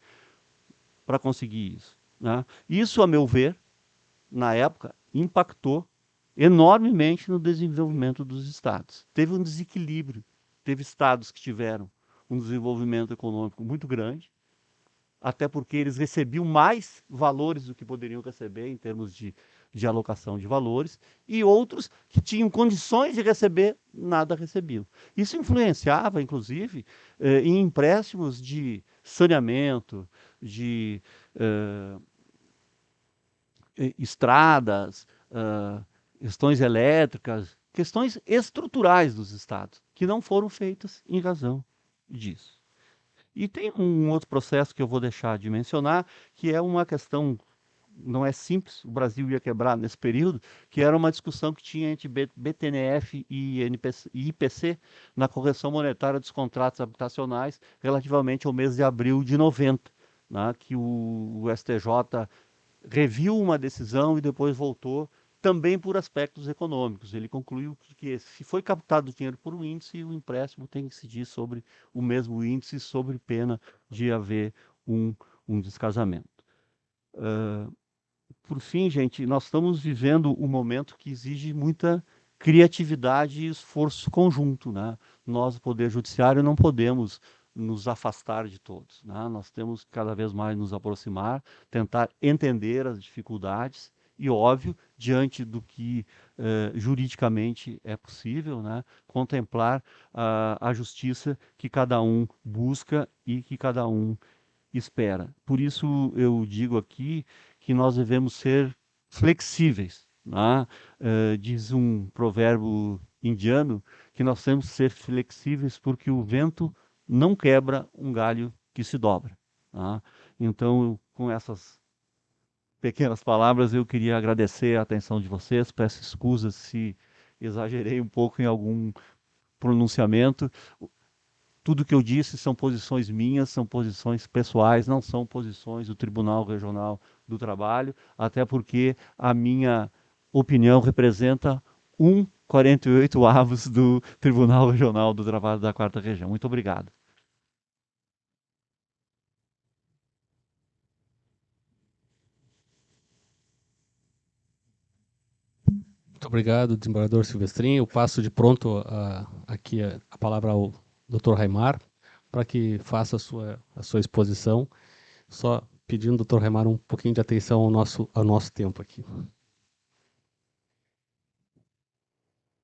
para conseguir isso, né? Isso, a meu ver, na época, impactou enormemente no desenvolvimento dos estados. Teve um desequilíbrio. Teve estados que tiveram um desenvolvimento econômico muito grande, até porque eles recebiam mais valores do que poderiam receber em termos de alocação de valores, e outros que tinham condições de receber, nada recebiam. Isso influenciava, inclusive, em empréstimos de saneamento, de estradas, questões elétricas, questões estruturais dos estados, que não foram feitas em razão disso. E tem um outro processo que eu vou deixar de mencionar, que é uma questão não é simples, o Brasil ia quebrar nesse período, que era uma discussão que tinha entre BTNF e IPC na correção monetária dos contratos habitacionais relativamente ao mês de abril de 90, né, que o STJ reviu uma decisão e depois voltou, também por aspectos econômicos. Ele concluiu que se foi captado dinheiro por um índice, o empréstimo tem que incidir sobre o mesmo índice, sob pena de haver um descasamento. Por fim, gente, nós estamos vivendo um momento que exige muita criatividade e esforço conjunto, né? Nós, o Poder Judiciário, não podemos nos afastar de todos, né? Nós temos que cada vez mais nos aproximar, tentar entender as dificuldades e, óbvio, diante do que juridicamente é possível, né? Contemplar a justiça que cada um busca e que cada um espera. Por isso eu digo aqui que nós devemos ser flexíveis, né? Diz um provérbio indiano que nós temos que ser flexíveis porque o vento não quebra um galho que se dobra, né? Então, com essas pequenas palavras, eu queria agradecer a atenção de vocês, peço escusas se exagerei um pouco em algum pronunciamento. Tudo que eu disse são posições minhas, são posições pessoais, não são posições do Tribunal Regional do Trabalho, até porque a minha opinião representa 1/48 do Tribunal Regional do Trabalho da 4ª Região. Muito obrigado. Muito obrigado, desembargador Silvestrin. Eu passo de pronto aqui a palavra ao Dr. Raimar, para que faça a sua exposição, só pedindo, Dr. Raimar, um pouquinho de atenção ao nosso tempo aqui.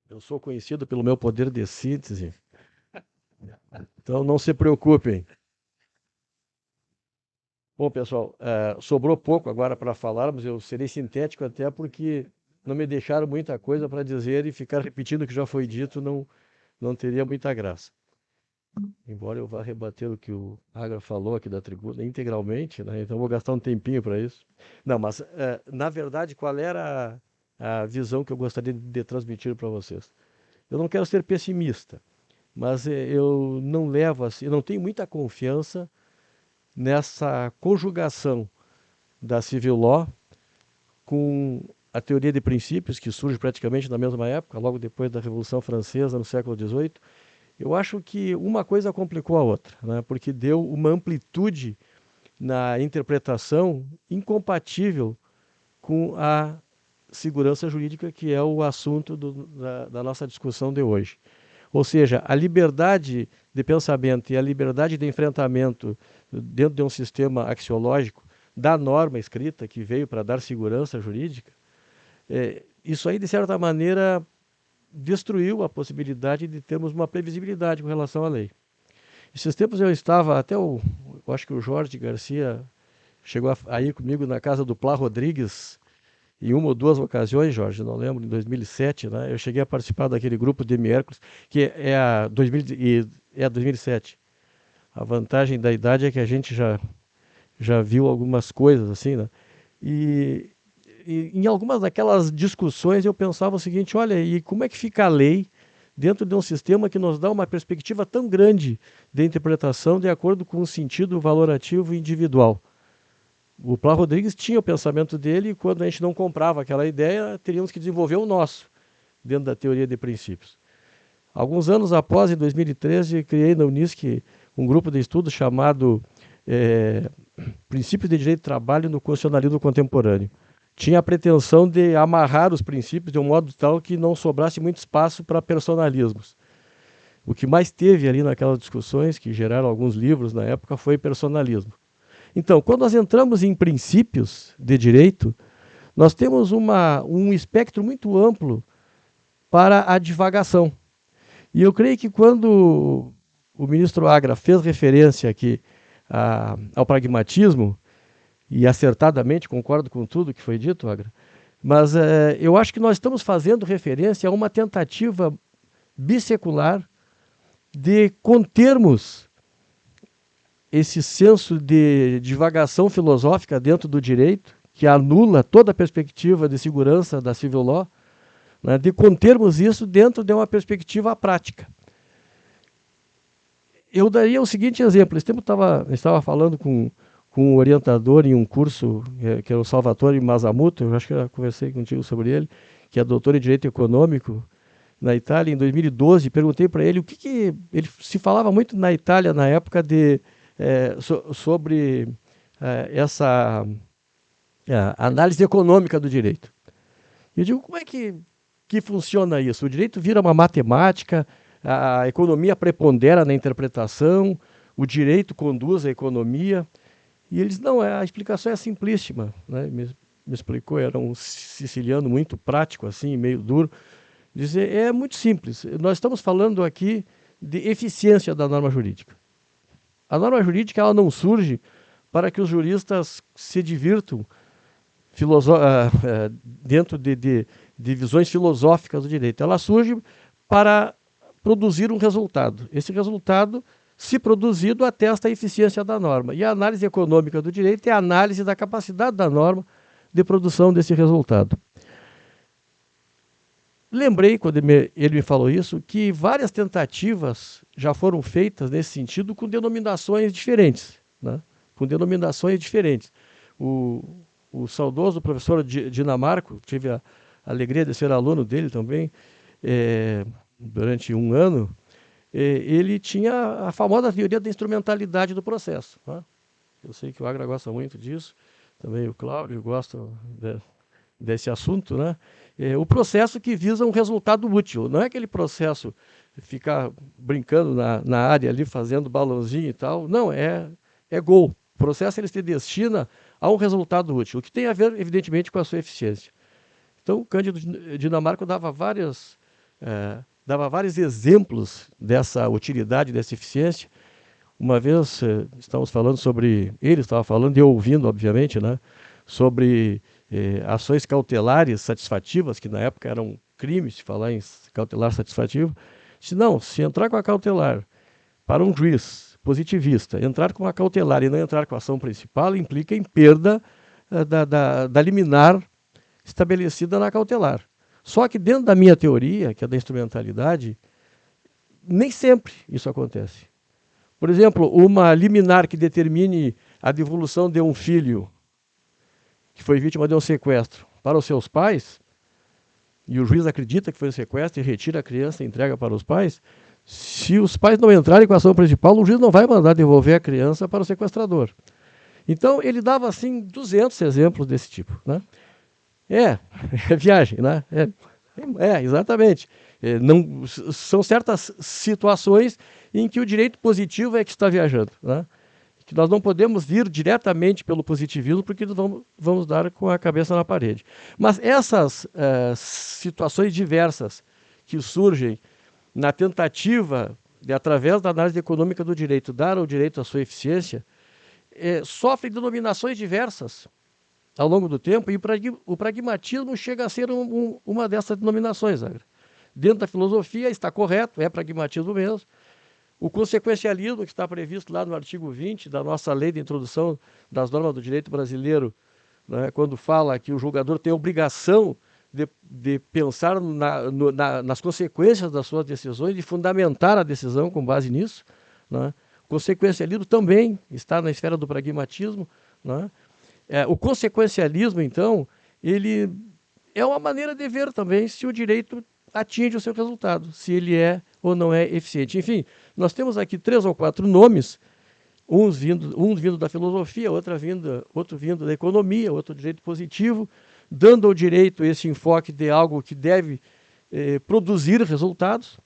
Eu sou conhecido pelo meu poder de síntese, então não se preocupem. Bom, pessoal, sobrou pouco agora para falarmos, eu serei sintético até porque não me deixaram muita coisa para dizer e ficar repetindo o que já foi dito não teria muita graça. Embora eu vá rebater o que o Agra falou aqui da tribuna integralmente, né? Então vou gastar um tempinho para isso. Não, mas na verdade, qual era a visão que eu gostaria de transmitir para vocês? Eu não quero ser pessimista, mas eu não levo assim, eu não tenho muita confiança nessa conjugação da civil law com a teoria de princípios, que surge praticamente na mesma época, logo depois da Revolução Francesa, no século XVIII. Eu acho que uma coisa complicou a outra, né? Porque deu uma amplitude na interpretação incompatível com a segurança jurídica, que é o assunto da nossa discussão de hoje. Ou seja, a liberdade de pensamento e a liberdade de enfrentamento dentro de um sistema axiológico da norma escrita, que veio para dar segurança jurídica, isso aí, de certa maneira, destruiu a possibilidade de termos uma previsibilidade com relação à lei. Esses tempos eu estava, eu acho que o Jorge Garcia chegou a ir comigo na casa do Plá Rodrigues, em uma ou duas ocasiões, Jorge, não lembro, em 2007, né? Eu cheguei a participar daquele grupo de Hércules, que é 2007. A vantagem da idade é que a gente já viu algumas coisas assim, né? E em algumas daquelas discussões eu pensava o seguinte: olha, e como é que fica a lei dentro de um sistema que nos dá uma perspectiva tão grande de interpretação de acordo com o sentido valorativo individual? O Plá Rodrigues tinha o pensamento dele, e quando a gente não comprava aquela ideia, teríamos que desenvolver o nosso, dentro da teoria de princípios. Alguns anos após, em 2013, criei na Unisc um grupo de estudo chamado Princípios de Direito do Trabalho no Constitucionalismo Contemporâneo. Tinha a pretensão de amarrar os princípios de um modo tal que não sobrasse muito espaço para personalismos. O que mais teve ali naquelas discussões, que geraram alguns livros na época, foi personalismo. Então, quando nós entramos em princípios de direito, nós temos um espectro muito amplo para a divagação. E eu creio que quando o ministro Agra fez referência aqui ao pragmatismo, e acertadamente concordo com tudo que foi dito, Agra, mas eu acho que nós estamos fazendo referência a uma tentativa bissecular de contermos esse senso de divagação filosófica dentro do direito, que anula toda a perspectiva de segurança da civil law, né, de contermos isso dentro de uma perspectiva prática. Eu daria o seguinte exemplo. Esse tempo eu estava falando com um orientador em um curso, que é o Salvatore Masamuto, eu acho que eu conversei contigo sobre ele, que é doutor em Direito Econômico na Itália, em 2012. Perguntei para ele o que ele se falava muito na Itália na época sobre essa análise econômica do direito. Eu digo, como é que funciona isso? O direito vira uma matemática, a economia prepondera na interpretação, o direito conduz a economia. E eles, não, a explicação é simplíssima, né? Me explicou, era um siciliano muito prático, assim, meio duro. Dizer, é muito simples. Nós estamos falando aqui de eficiência da norma jurídica. A norma jurídica ela não surge para que os juristas se divirtam dentro de visões filosóficas do direito. Ela surge para produzir um resultado. Esse resultado, se produzido, atesta a eficiência da norma. E a análise econômica do direito é a análise da capacidade da norma de produção desse resultado. Lembrei, quando ele me falou isso, que várias tentativas já foram feitas nesse sentido com denominações diferentes. Né? Com denominações diferentes. O saudoso professor Dinamarco, tive a alegria de ser aluno dele também, durante um ano, ele tinha a famosa teoria da instrumentalidade do processo. Né? Eu sei que o Agra gosta muito disso, também o Cláudio gosta desse assunto, né? O processo que visa um resultado útil, não é aquele processo ficar brincando na área ali, fazendo balãozinho e tal, não, é gol. O processo ele se destina a um resultado útil, o que tem a ver, evidentemente, com a sua eficiência. Então, o Cândido Dinamarco dava vários exemplos dessa utilidade, dessa eficiência. Uma vez estávamos falando sobre, ele estava falando, e eu ouvindo, obviamente, né, sobre ações cautelares satisfativas, que na época eram crimes se falar em cautelar satisfativo. Se entrar com a cautelar para um juiz positivista, entrar com a cautelar e não entrar com a ação principal, implica em perda da liminar estabelecida na cautelar. Só que dentro da minha teoria, que é da instrumentalidade, nem sempre isso acontece. Por exemplo, uma liminar que determine a devolução de um filho que foi vítima de um sequestro para os seus pais, e o juiz acredita que foi um sequestro e retira a criança e entrega para os pais, se os pais não entrarem com a ação principal, o juiz não vai mandar devolver a criança para o sequestrador. Então, ele dava, assim, 200 exemplos desse tipo. Né? É viagem, né? Exatamente. São certas situações em que o direito positivo é que está viajando, né? Que nós não podemos vir diretamente pelo positivismo, porque nós vamos dar com a cabeça na parede. Mas essas situações diversas que surgem na tentativa de, através da análise econômica do direito, dar ao direito a sua eficiência, sofrem denominações diversas ao longo do tempo, e o pragmatismo chega a ser uma dessas denominações. Agra. Dentro da filosofia está correto, é pragmatismo mesmo. O consequencialismo, que está previsto lá no artigo 20 da nossa lei de introdução das normas do direito brasileiro, né, quando fala que o julgador tem a obrigação de pensar nas consequências das suas decisões, de fundamentar a decisão com base nisso. Né. O consequencialismo também está na esfera do pragmatismo. Né. O consequencialismo, então, ele é uma maneira de ver também se o direito atinge o seu resultado, se ele é ou não é eficiente. Enfim, nós temos aqui 3 ou 4 nomes, um vindo da filosofia, outro vindo da economia, outro do direito positivo, dando ao direito esse enfoque de algo que deve produzir resultados.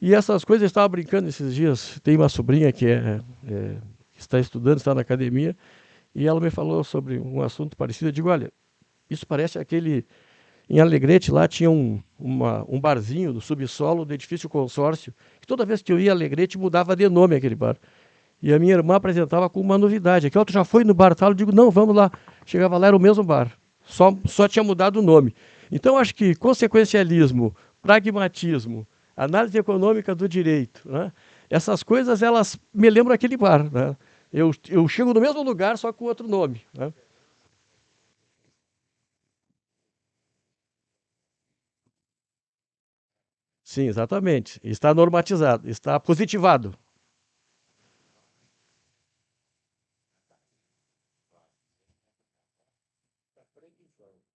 E essas coisas, eu estava brincando esses dias, tem uma sobrinha que está estudando, está na academia, e ela me falou sobre um assunto parecido. Eu digo, olha, isso parece aquele... Em Alegrete, lá tinha um barzinho do subsolo do edifício consórcio, que toda vez que eu ia a Alegrete mudava de nome aquele bar. E a minha irmã apresentava com uma novidade. Aqui, tu já foi no bar tal? Eu digo, não, vamos lá. Chegava lá, era o mesmo bar. Só tinha mudado o nome. Então, acho que consequencialismo, pragmatismo, análise econômica do direito, né? Essas coisas, elas me lembram aquele bar. Né? Eu chego no mesmo lugar, só com outro nome. Né? Sim, exatamente. Está normatizado, está positivado.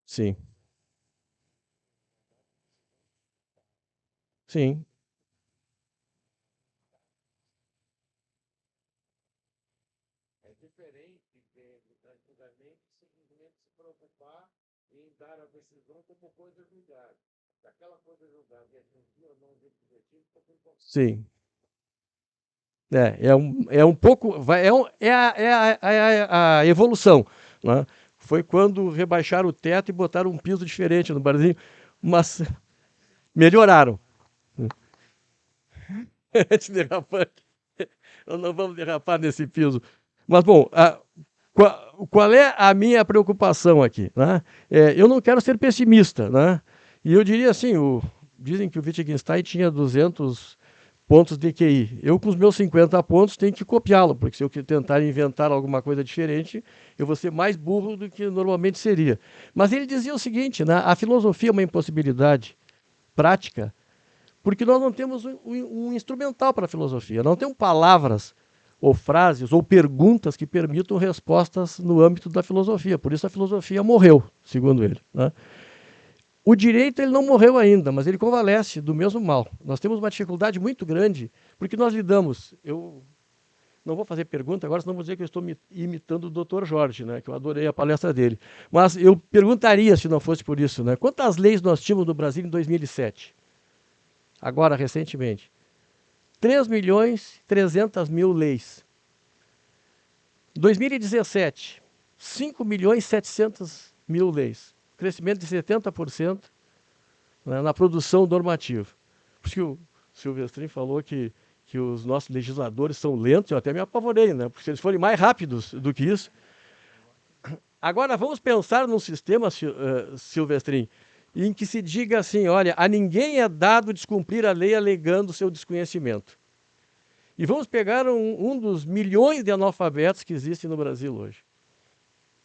Sim. Sim. É diferente de antigamente simplesmente se preocupar em dar a decisão como coisa julgada. Se aquela coisa julgada e atingir ou não os objetivos, Sim. É um pouco. É a evolução. Né? Foi quando rebaixaram o teto e botaram um piso diferente no barzinho, mas melhoraram. Antiderrapante. Nós não vamos derrapar nesse piso. Mas, bom, qual é a minha preocupação aqui? Né? Eu não quero ser pessimista. Né? E eu diria assim: dizem que o Wittgenstein tinha 200 pontos de QI. Eu, com os meus 50 pontos, tenho que copiá-lo, porque se eu tentar inventar alguma coisa diferente, eu vou ser mais burro do que normalmente seria. Mas ele dizia o seguinte: né? A filosofia é uma impossibilidade prática, porque nós não temos um instrumental para a filosofia, não temos palavras ou frases ou perguntas que permitam respostas no âmbito da filosofia. Por isso a filosofia morreu, segundo ele. Né? O direito ele não morreu ainda, mas ele convalesce do mesmo mal. Nós temos uma dificuldade muito grande, porque nós lidamos. Eu não vou fazer pergunta agora, senão vou dizer que eu estou imitando o Dr. Jorge, né, que eu adorei a palestra dele. Mas eu perguntaria, se não fosse por isso, né, quantas leis nós tínhamos no Brasil em 2007? Agora, recentemente. 3.300.000 leis. 2017, 5.700.000 leis. Crescimento de 70%, né, na produção normativa. Por isso que o Silvestrin falou que os nossos legisladores são lentos, eu até me apavorei, né? Porque se eles forem mais rápidos do que isso. Agora vamos pensar num sistema, Silvestrin, em que se diga assim: olha, a ninguém é dado descumprir a lei alegando seu desconhecimento. E vamos pegar um dos milhões de analfabetos que existem no Brasil hoje.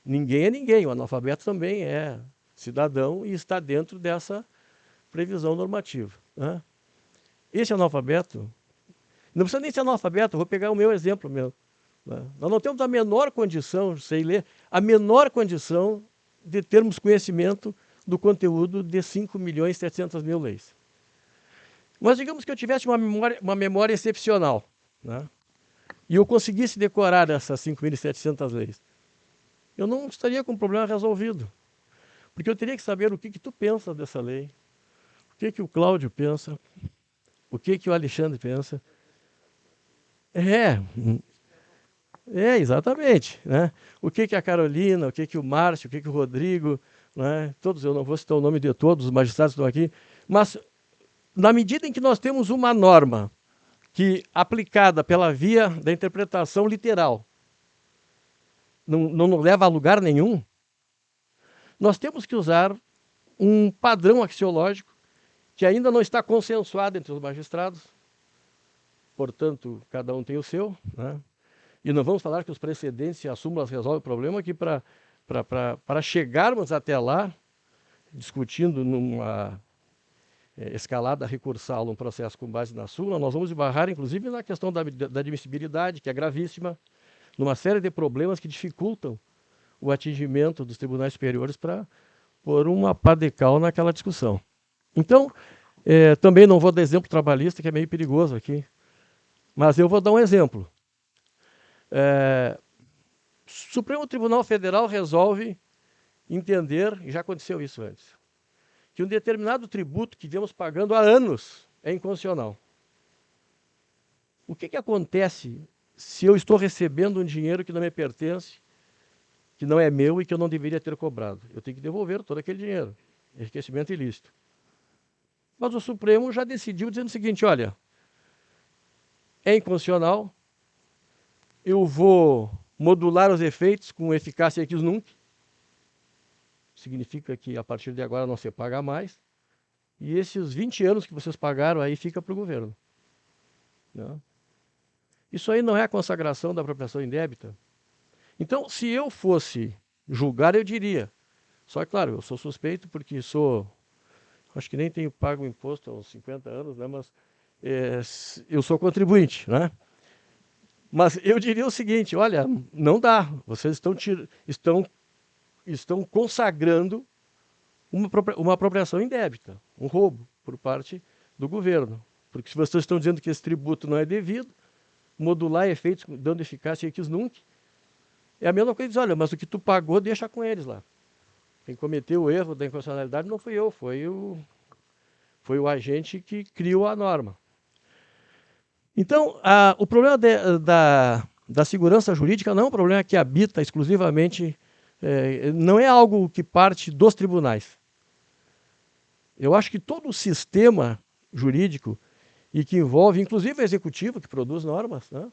Ninguém é ninguém, o analfabeto também é cidadão e está dentro dessa previsão normativa. Né? Esse analfabeto, não precisa nem ser analfabeto, vou pegar o meu exemplo mesmo. Né? Nós não temos a menor condição, sei ler, a menor condição de termos conhecimento do conteúdo de 5.700.000 leis. Mas digamos que eu tivesse uma memória excepcional, né? E eu conseguisse decorar essas 5.700 leis. Eu não estaria com o problema resolvido. Porque eu teria que saber o que tu pensa dessa lei, o que o Cláudio pensa, o que o Alexandre pensa. Exatamente. Né? O que a Carolina, o que o Márcio, o que o Rodrigo, né? Todos, eu não vou citar o nome de todos os magistrados que estão aqui, mas na medida em que nós temos uma norma que, aplicada pela via da interpretação literal, não leva a lugar nenhum, nós temos que usar um padrão axiológico que ainda não está consensuado entre os magistrados, portanto, cada um tem o seu, né? E não vamos falar que os precedentes e as súmulas resolvem o problema, que para chegarmos até lá, discutindo numa escalada recursal, num processo com base na súmula, nós vamos esbarrar, inclusive, na questão da admissibilidade, que é gravíssima, numa série de problemas que dificultam o atingimento dos tribunais superiores para pôr uma pá de cal naquela discussão. Então, também não vou dar exemplo trabalhista, que é meio perigoso aqui, mas eu vou dar um exemplo. Supremo Tribunal Federal resolve entender, e já aconteceu isso antes, que um determinado tributo que viemos pagando há anos é inconstitucional. O que acontece se eu estou recebendo um dinheiro que não me pertence, que não é meu e que eu não deveria ter cobrado? Eu tenho que devolver todo aquele dinheiro. Enriquecimento ilícito. Mas o Supremo já decidiu dizendo o seguinte: olha, é inconstitucional, eu vou modular os efeitos com eficácia ex nunc, significa que a partir de agora não se paga mais, e esses 20 anos que vocês pagaram aí fica para o governo. Não? Isso aí não é a consagração da apropriação indébita? Então, se eu fosse julgar, eu diria, só que, claro, eu sou suspeito porque sou acho que nem tenho pago imposto há uns 50 anos, né? Mas eu sou contribuinte, né? Mas eu diria o seguinte, olha, não dá, vocês estão consagrando uma apropriação indébita, um roubo por parte do governo. Porque se vocês estão dizendo que esse tributo não é devido, modular efeitos dando eficácia ex nunc, é a mesma coisa de dizer, olha, mas o que tu pagou, deixa com eles lá. Quem cometeu o erro da inconstitucionalidade não fui eu, foi o agente que criou a norma. Então, o problema da segurança jurídica não é um problema que habita exclusivamente, não é algo que parte dos tribunais. Eu acho que todo o sistema jurídico e que envolve, inclusive, o executivo, que produz normas, né?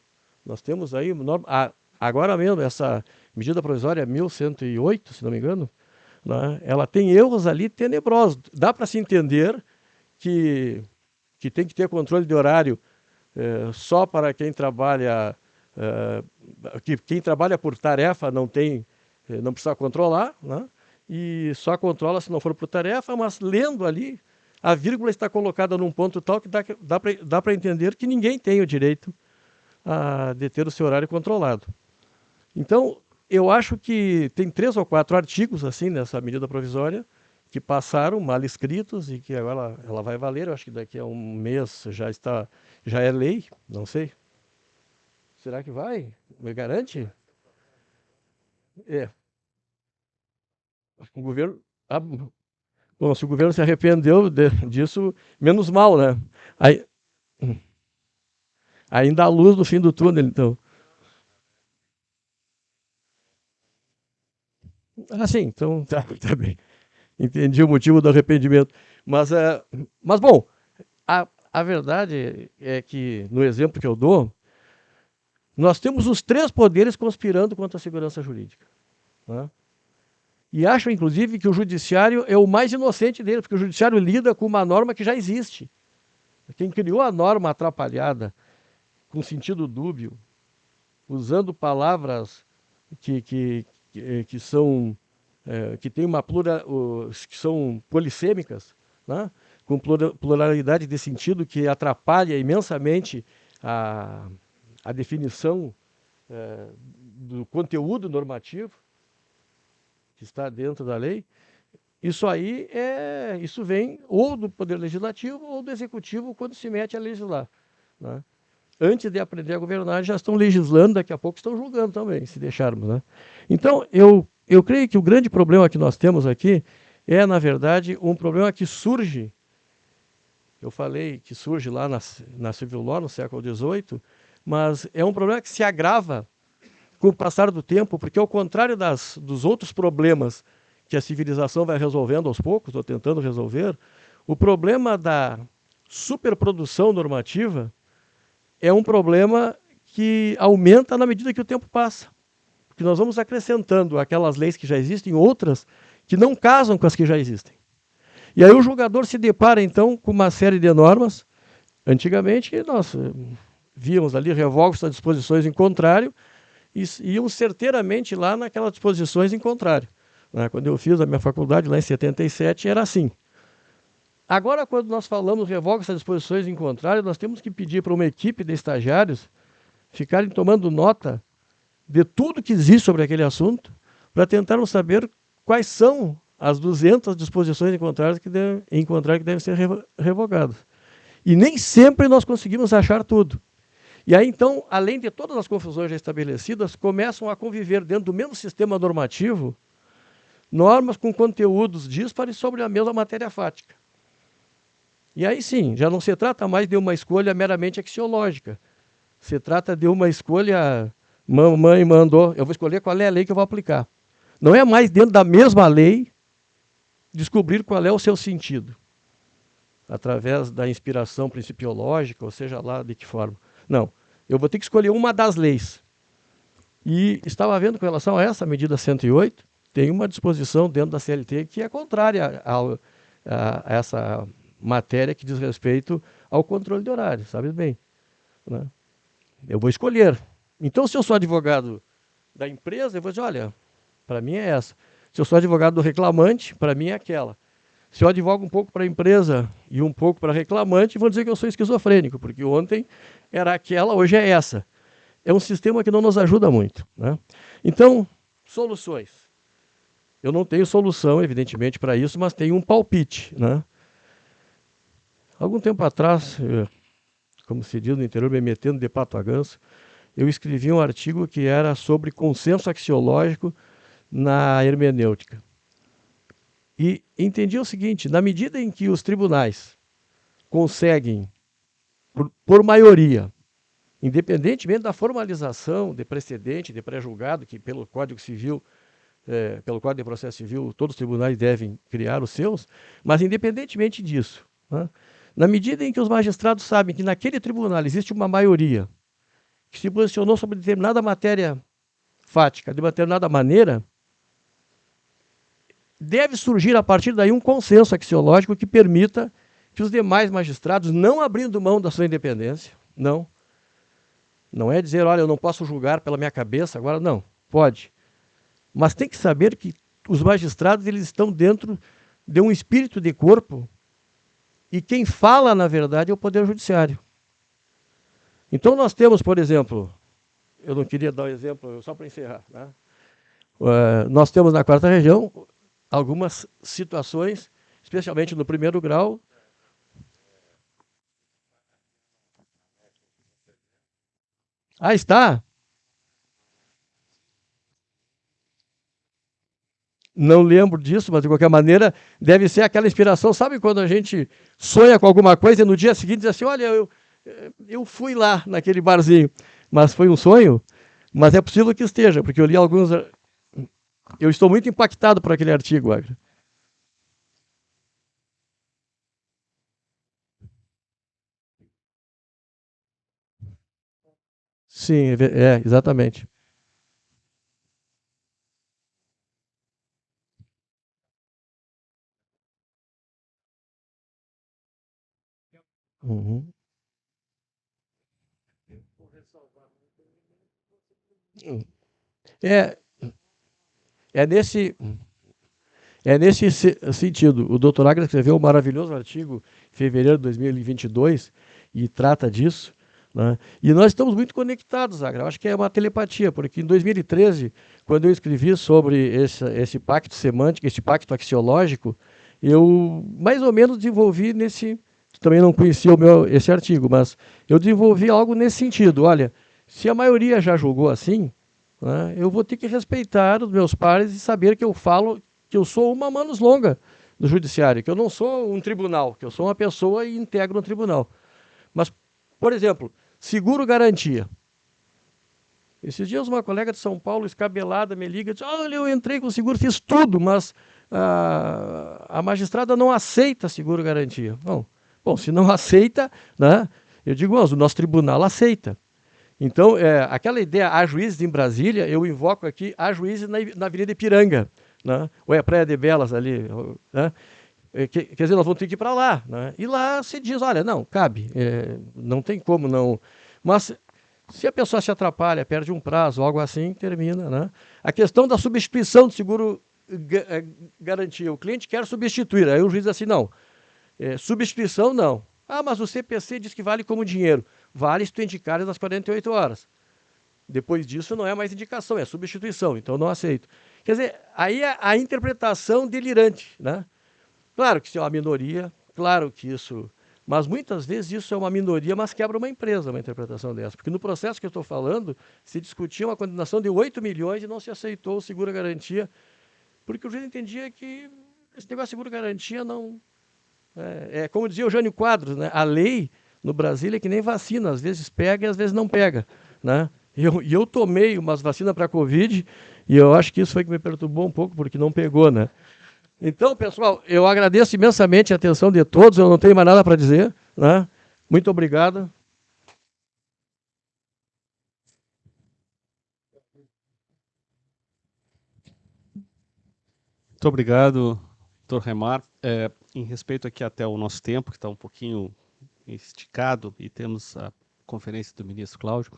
Nós temos aí, agora mesmo, essa medida provisória 1108, se não me engano, né? Ela tem erros ali tenebrosos. Dá para se entender que tem que ter controle de horário só para quem trabalha, que quem trabalha por tarefa não precisa controlar, né? E só controla se não for por tarefa, mas lendo ali, a vírgula está colocada num ponto tal que dá para entender que ninguém tem o direito de ter o seu horário controlado. Então, eu acho que tem 3 ou 4 artigos assim nessa medida provisória que passaram mal escritos e que agora ela vai valer. Eu acho que daqui a um mês já é lei, não sei. Será que vai? Me garante? O governo... Bom, se o governo se arrependeu disso, menos mal, né? Ainda há luz no fim do túnel, então. Sim, então tá bem. Entendi o motivo do arrependimento. Mas bom, a verdade é que, no exemplo que eu dou, nós temos os 3 poderes conspirando contra a segurança jurídica, né? E acho, inclusive, que o judiciário é o mais inocente dele, porque o judiciário lida com uma norma que já existe. Quem criou a norma atrapalhada, com sentido dúbio, usando palavras que são que tem que são polissêmicas, né? Com pluralidade de sentido que atrapalha imensamente a definição do conteúdo normativo que está dentro da lei. Isso vem ou do Poder Legislativo ou do Executivo quando se mete a legislar, né? Antes de aprender a governar, já estão legislando, daqui a pouco estão julgando também, se deixarmos, né? Então, eu creio que o grande problema que nós temos aqui é, na verdade, um problema que surge, eu falei que surge lá na Civil Law, no século XVIII, mas é um problema que se agrava com o passar do tempo, porque ao contrário dos outros problemas que a civilização vai resolvendo aos poucos, ou tentando resolver, o problema da superprodução normativa é um problema que aumenta na medida que o tempo passa. Porque nós vamos acrescentando aquelas leis que já existem, outras que não casam com as que já existem. E aí o julgador se depara, então, com uma série de normas. Antigamente, nós víamos ali revogos das disposições em contrário e íamos certeiramente lá naquelas disposições em contrário. Quando eu fiz a minha faculdade, lá em 77, era assim. Agora, quando nós falamos revoga essas disposições em contrário, nós temos que pedir para uma equipe de estagiários ficarem tomando nota de tudo que existe sobre aquele assunto para tentarmos saber quais são as 200 disposições em contrário que devem ser revogadas. E nem sempre nós conseguimos achar tudo. E aí, então, além de todas as confusões já estabelecidas, começam a conviver dentro do mesmo sistema normativo normas com conteúdos díspares sobre a mesma matéria fática. E aí sim, já não se trata mais de uma escolha meramente axiológica. Se trata de uma escolha, mamãe mandou, eu vou escolher qual é a lei que eu vou aplicar. Não é mais dentro da mesma lei descobrir qual é o seu sentido, através da inspiração principiológica, ou seja lá de que forma. Não, eu vou ter que escolher uma das leis. E estava vendo com relação a essa medida 108, tem uma disposição dentro da CLT que é contrária a essa matéria que diz respeito ao controle de horário, sabe bem, né? Eu vou escolher. Então, se eu sou advogado da empresa, eu vou dizer, olha, para mim é essa. Se eu sou advogado do reclamante, para mim é aquela. Se eu advogo um pouco para a empresa e um pouco para reclamante, vão dizer que eu sou esquizofrênico, porque ontem era aquela, hoje é essa. É um sistema que não nos ajuda muito, né? Então, soluções. Eu não tenho solução, evidentemente, para isso, mas tenho um palpite, né? Algum tempo atrás, como se diz no interior, me metendo de pato a ganso, eu escrevi um artigo que era sobre consenso axiológico na hermenêutica. E entendi o seguinte, na medida em que os tribunais conseguem, por maioria, independentemente da formalização de precedente, de pré-julgado, que pelo Código Civil, pelo Código de Processo Civil, todos os tribunais devem criar os seus, mas independentemente disso, né, na medida em que os magistrados sabem que naquele tribunal existe uma maioria que se posicionou sobre determinada matéria fática, de uma determinada maneira, deve surgir a partir daí um consenso axiológico que permita que os demais magistrados, não abrindo mão da sua independência, não é dizer, olha, eu não posso julgar pela minha cabeça, agora não, pode. Mas tem que saber que os magistrados eles estão dentro de um espírito de corpo e quem fala, na verdade, é o Poder Judiciário. Então nós temos, por exemplo, eu não queria dar um exemplo, só para encerrar, né? Nós temos na 4ª Região algumas situações, especialmente no 1º grau. Ah, está? Não lembro disso, mas de qualquer maneira deve ser aquela inspiração. Sabe quando a gente sonha com alguma coisa e no dia seguinte diz assim, olha, eu fui lá naquele barzinho, mas foi um sonho? Mas é possível que esteja, porque eu li alguns... Eu estou muito impactado por aquele artigo, Agra. Sim, exatamente. Uhum. É, é nesse sentido. O Dr. Agra escreveu um maravilhoso artigo em fevereiro de 2022 e trata disso, né? E nós estamos muito conectados, Agra. Eu acho que é uma telepatia, porque em 2013, quando eu escrevi sobre esse pacto semântico, esse pacto axiológico, eu mais ou menos desenvolvi nesse... Também não conhecia esse artigo, mas eu desenvolvi algo nesse sentido. Olha, se a maioria já julgou assim, né, eu vou ter que respeitar os meus pares e saber que eu falo que eu sou uma manos longa do judiciário, que eu não sou um tribunal, que eu sou uma pessoa e integro um tribunal. Mas, por exemplo, seguro garantia. Esses dias uma colega de São Paulo, escabelada, me liga e diz, olha, eu entrei com seguro, fiz tudo, mas a magistrada não aceita seguro garantia. Bom, se não aceita, né, eu digo, o nosso tribunal aceita. Então, aquela ideia, há juízes em Brasília, eu invoco aqui, há juízes na Avenida Ipiranga, né? Ou é a Praia de Belas ali, né? Quer dizer, nós vamos ter que ir para lá, né? E lá se diz, olha, não, cabe, não tem como não. Mas se a pessoa se atrapalha, perde um prazo, algo assim, termina, né? A questão da substituição do seguro garantia, o cliente quer substituir, aí o juiz diz assim, não, substituição não. Ah, mas o CPC diz que vale como dinheiro. Vale se tu indicares nas 48 horas. Depois disso não é mais indicação, é substituição, então não aceito. Quer dizer, aí é a interpretação delirante, né? Claro que isso é uma minoria, claro que isso... Mas muitas vezes isso é uma minoria, mas quebra uma empresa, uma interpretação dessa. Porque no processo que eu estou falando, se discutia uma condenação de 8 milhões e não se aceitou o seguro-garantia, porque o juiz entendia que esse negócio de seguro-garantia não... como dizia o Jânio Quadros, né? A lei no Brasil é que nem vacina, às vezes pega e às vezes não pega, né? E eu tomei umas vacinas para a Covid e eu acho que isso foi que me perturbou um pouco, porque não pegou, né? Então, pessoal, eu agradeço imensamente a atenção de todos, eu não tenho mais nada para dizer, né? Muito obrigado. Muito obrigado, doutor Remar. Em respeito aqui até o nosso tempo, que está um pouquinho esticado, e temos a conferência do ministro Cláudio,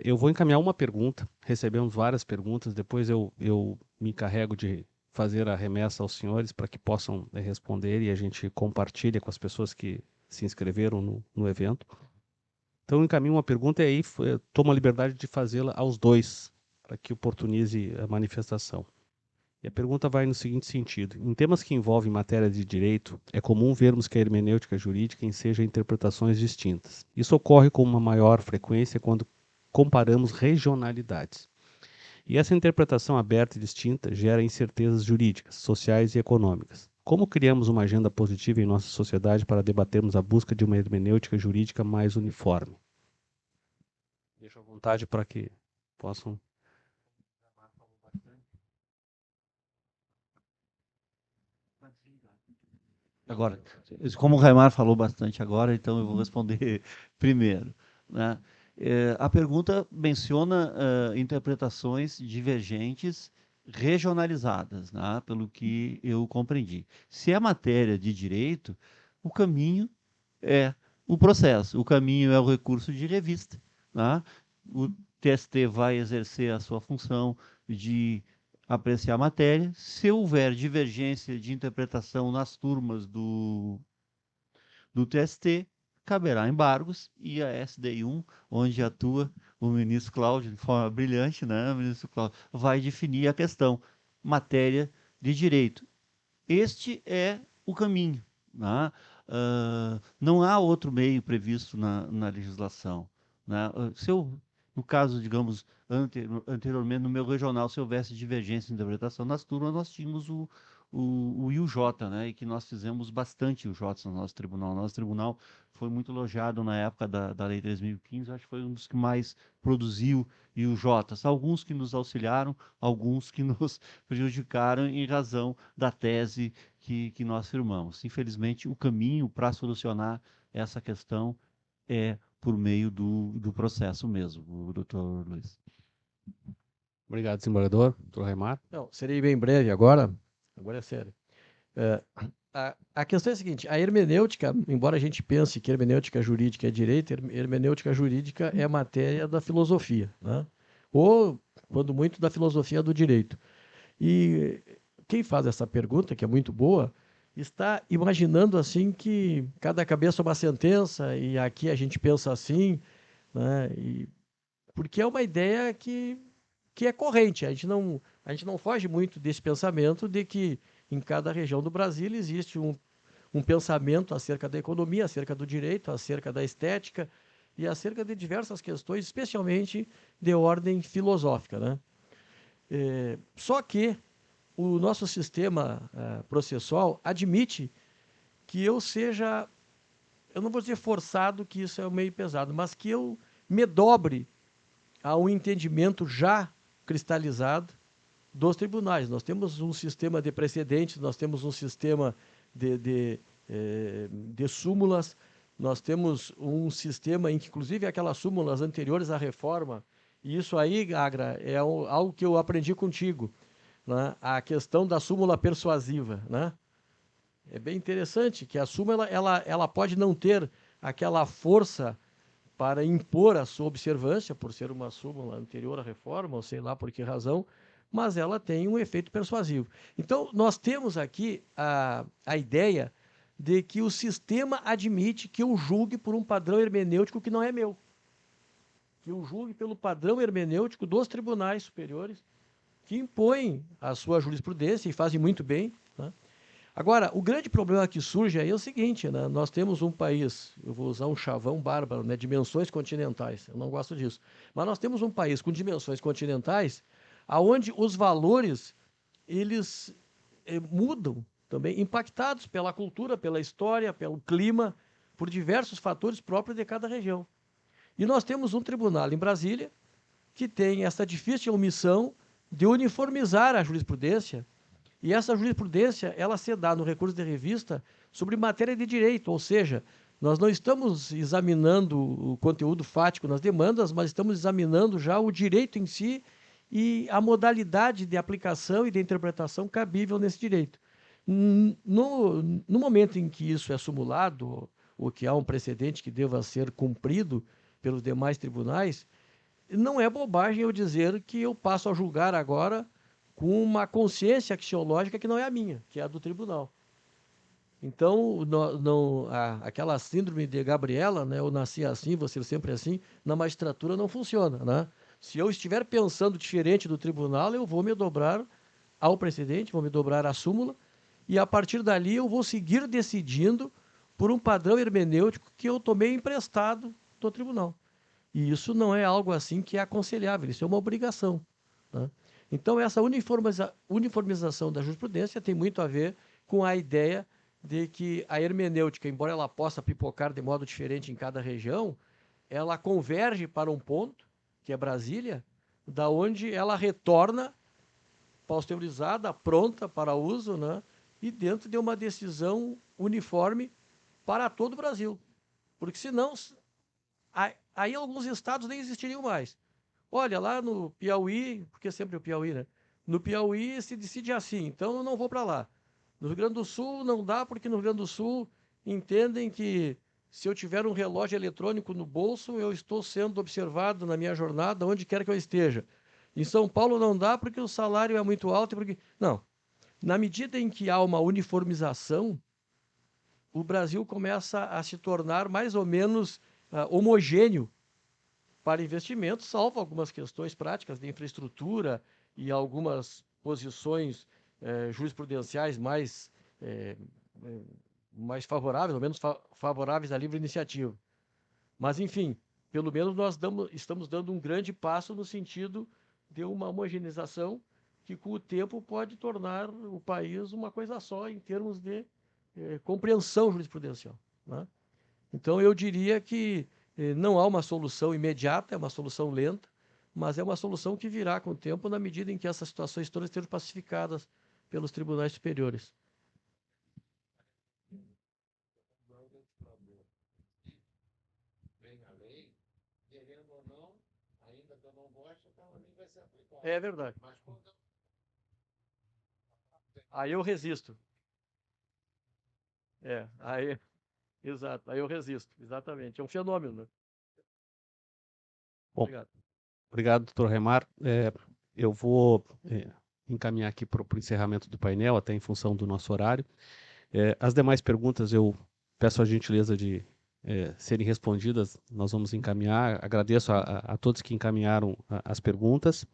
eu vou encaminhar uma pergunta, recebemos várias perguntas, depois eu me encarrego de fazer a remessa aos senhores para que possam responder e a gente compartilha com as pessoas que se inscreveram no evento. Então, eu encaminho uma pergunta e aí tomo a liberdade de fazê-la aos dois, para que oportunize a manifestação. E a pergunta vai no seguinte sentido: em temas que envolvem matéria de direito, é comum vermos que a hermenêutica jurídica enseja interpretações distintas. Isso ocorre com uma maior frequência quando comparamos regionalidades. E essa interpretação aberta e distinta gera incertezas jurídicas, sociais e econômicas. Como criamos uma agenda positiva em nossa sociedade para debatermos a busca de uma hermenêutica jurídica mais uniforme? Deixo à vontade para que possam... Agora, como o Raimar falou bastante agora, então eu vou responder primeiro, né? A pergunta menciona interpretações divergentes regionalizadas, né? Pelo que eu compreendi. Se é matéria de direito, o caminho é o processo, o caminho é o recurso de revista, né? O TST vai exercer a sua função de apreciar a matéria. Se houver divergência de interpretação nas turmas do TST, caberá embargos e a SDI1, onde atua o ministro Cláudio de forma brilhante, né? O ministro Cláudio vai definir a questão, matéria de direito. Este é o caminho, né? Não há outro meio previsto na legislação, né? Se eu, no caso, digamos, anteriormente, no meu regional, se houvesse divergência de interpretação nas turmas, nós tínhamos o IUJ, né? E que nós fizemos bastante IUJ no nosso tribunal. Nosso tribunal foi muito elogiado na época da Lei 3.015, acho que foi um dos que mais produziu IUJs. Alguns que nos auxiliaram, alguns que nos prejudicaram em razão da tese que nós firmamos. Infelizmente, o caminho para solucionar essa questão é por meio do processo mesmo, doutor Luiz. Obrigado, desembargador. Doutor Raimar. Não, serei bem breve agora é sério. A questão é a seguinte: a hermenêutica, embora a gente pense que hermenêutica jurídica é direito, hermenêutica jurídica é matéria da filosofia, né? Ou, quando muito, da filosofia do direito. E quem faz essa pergunta, que é muito boa, está imaginando assim que cada cabeça é uma sentença e aqui a gente pensa assim, né? Porque é uma ideia que é corrente. A gente não foge muito desse pensamento de que em cada região do Brasil existe um pensamento acerca da economia, acerca do direito, acerca da estética e acerca de diversas questões, especialmente de ordem filosófica, né? Só que o nosso sistema processual admite que eu não vou dizer forçado, que isso é meio pesado, mas que eu me dobre a um entendimento já cristalizado dos tribunais. Nós temos um sistema de precedentes, nós temos um sistema de súmulas, nós temos um sistema em que, inclusive, aquelas súmulas anteriores à reforma, e isso aí, Agra, é algo que eu aprendi contigo, né? A questão da súmula persuasiva, né? É bem interessante que a súmula ela pode não ter aquela força para impor a sua observância, por ser uma súmula anterior à reforma, ou sei lá por que razão, mas ela tem um efeito persuasivo. Então, nós temos aqui a ideia de que o sistema admite que eu julgue por um padrão hermenêutico que não é meu. Que eu julgue pelo padrão hermenêutico dos tribunais superiores, que impõem a sua jurisprudência e fazem muito bem, né? Agora, o grande problema que surge aí é o seguinte, né? Nós temos um país, eu vou usar um chavão bárbaro, né? Dimensões continentais, eu não gosto disso, mas nós temos um país com dimensões continentais, aonde os valores, eles mudam também, impactados pela cultura, pela história, pelo clima, por diversos fatores próprios de cada região. E nós temos um tribunal em Brasília que tem essa difícil missão de uniformizar a jurisprudência. E essa jurisprudência, ela se dá no recurso de revista sobre matéria de direito, ou seja, nós não estamos examinando o conteúdo fático nas demandas, mas estamos examinando já o direito em si e a modalidade de aplicação e de interpretação cabível nesse direito. No momento em que isso é sumulado, ou que há um precedente que deva ser cumprido pelos demais tribunais, não é bobagem eu dizer que eu passo a julgar agora com uma consciência axiológica que não é a minha, que é a do tribunal. Então, aquela síndrome de Gabriela, né, eu nasci assim, vou ser sempre assim, na magistratura não funciona, né? Se eu estiver pensando diferente do tribunal, eu vou me dobrar ao precedente, vou me dobrar à súmula, e a partir dali eu vou seguir decidindo por um padrão hermenêutico que eu tomei emprestado do tribunal. E isso não é algo assim que é aconselhável, isso é uma obrigação, né? Então, essa uniformização da jurisprudência tem muito a ver com a ideia de que a hermenêutica, embora ela possa pipocar de modo diferente em cada região, ela converge para um ponto, que é Brasília, da onde ela retorna pasteurizada, pronta para uso, né? E dentro de uma decisão uniforme para todo o Brasil. Porque senão, aí alguns estados nem existiriam mais. Olha, lá no Piauí, porque sempre o Piauí, né? No Piauí se decide assim, então eu não vou para lá. No Rio Grande do Sul não dá, porque no Rio Grande do Sul entendem que se eu tiver um relógio eletrônico no bolso, eu estou sendo observado na minha jornada, onde quer que eu esteja. Em São Paulo não dá, porque o salário é muito alto. Porque... Não. Na medida em que há uma uniformização, o Brasil começa a se tornar mais ou menos homogêneo para investimentos, salvo algumas questões práticas de infraestrutura e algumas posições jurisprudenciais mais favoráveis, ou menos favoráveis à livre iniciativa. Mas, enfim, pelo menos nós estamos dando um grande passo no sentido de uma homogeneização que, com o tempo, pode tornar o país uma coisa só em termos de compreensão jurisprudencial, né? Então, eu diria que não há uma solução imediata, é uma solução lenta, mas é uma solução que virá com o tempo na medida em que essas situações todas estejam pacificadas pelos tribunais superiores. É verdade. Aí eu resisto. Exato, aí eu resisto, exatamente. É um fenômeno, né? Bom, obrigado, doutor Remar. Eu vou encaminhar aqui para o encerramento do painel, até em função do nosso horário. As demais perguntas eu peço a gentileza de serem respondidas, nós vamos encaminhar. Agradeço a todos que encaminharam as perguntas.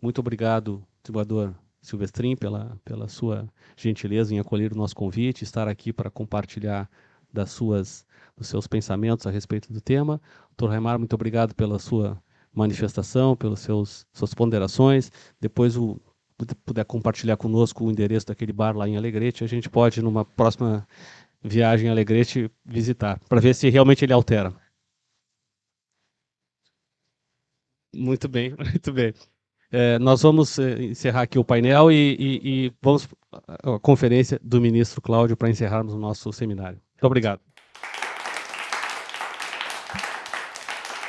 Muito obrigado, desembargador Silvestrin, pela sua gentileza em acolher o nosso convite, estar aqui para compartilhar dos seus pensamentos a respeito do tema. Dr. Remar, muito obrigado pela sua manifestação, pelas suas ponderações. Depois, puder compartilhar conosco o endereço daquele bar lá em Alegrete, a gente pode, numa próxima viagem a Alegrete, visitar, para ver se realmente ele altera. Muito bem, muito bem. Nós vamos encerrar aqui o painel e vamos à conferência do ministro Cláudio para encerrarmos o nosso seminário. Muito obrigado.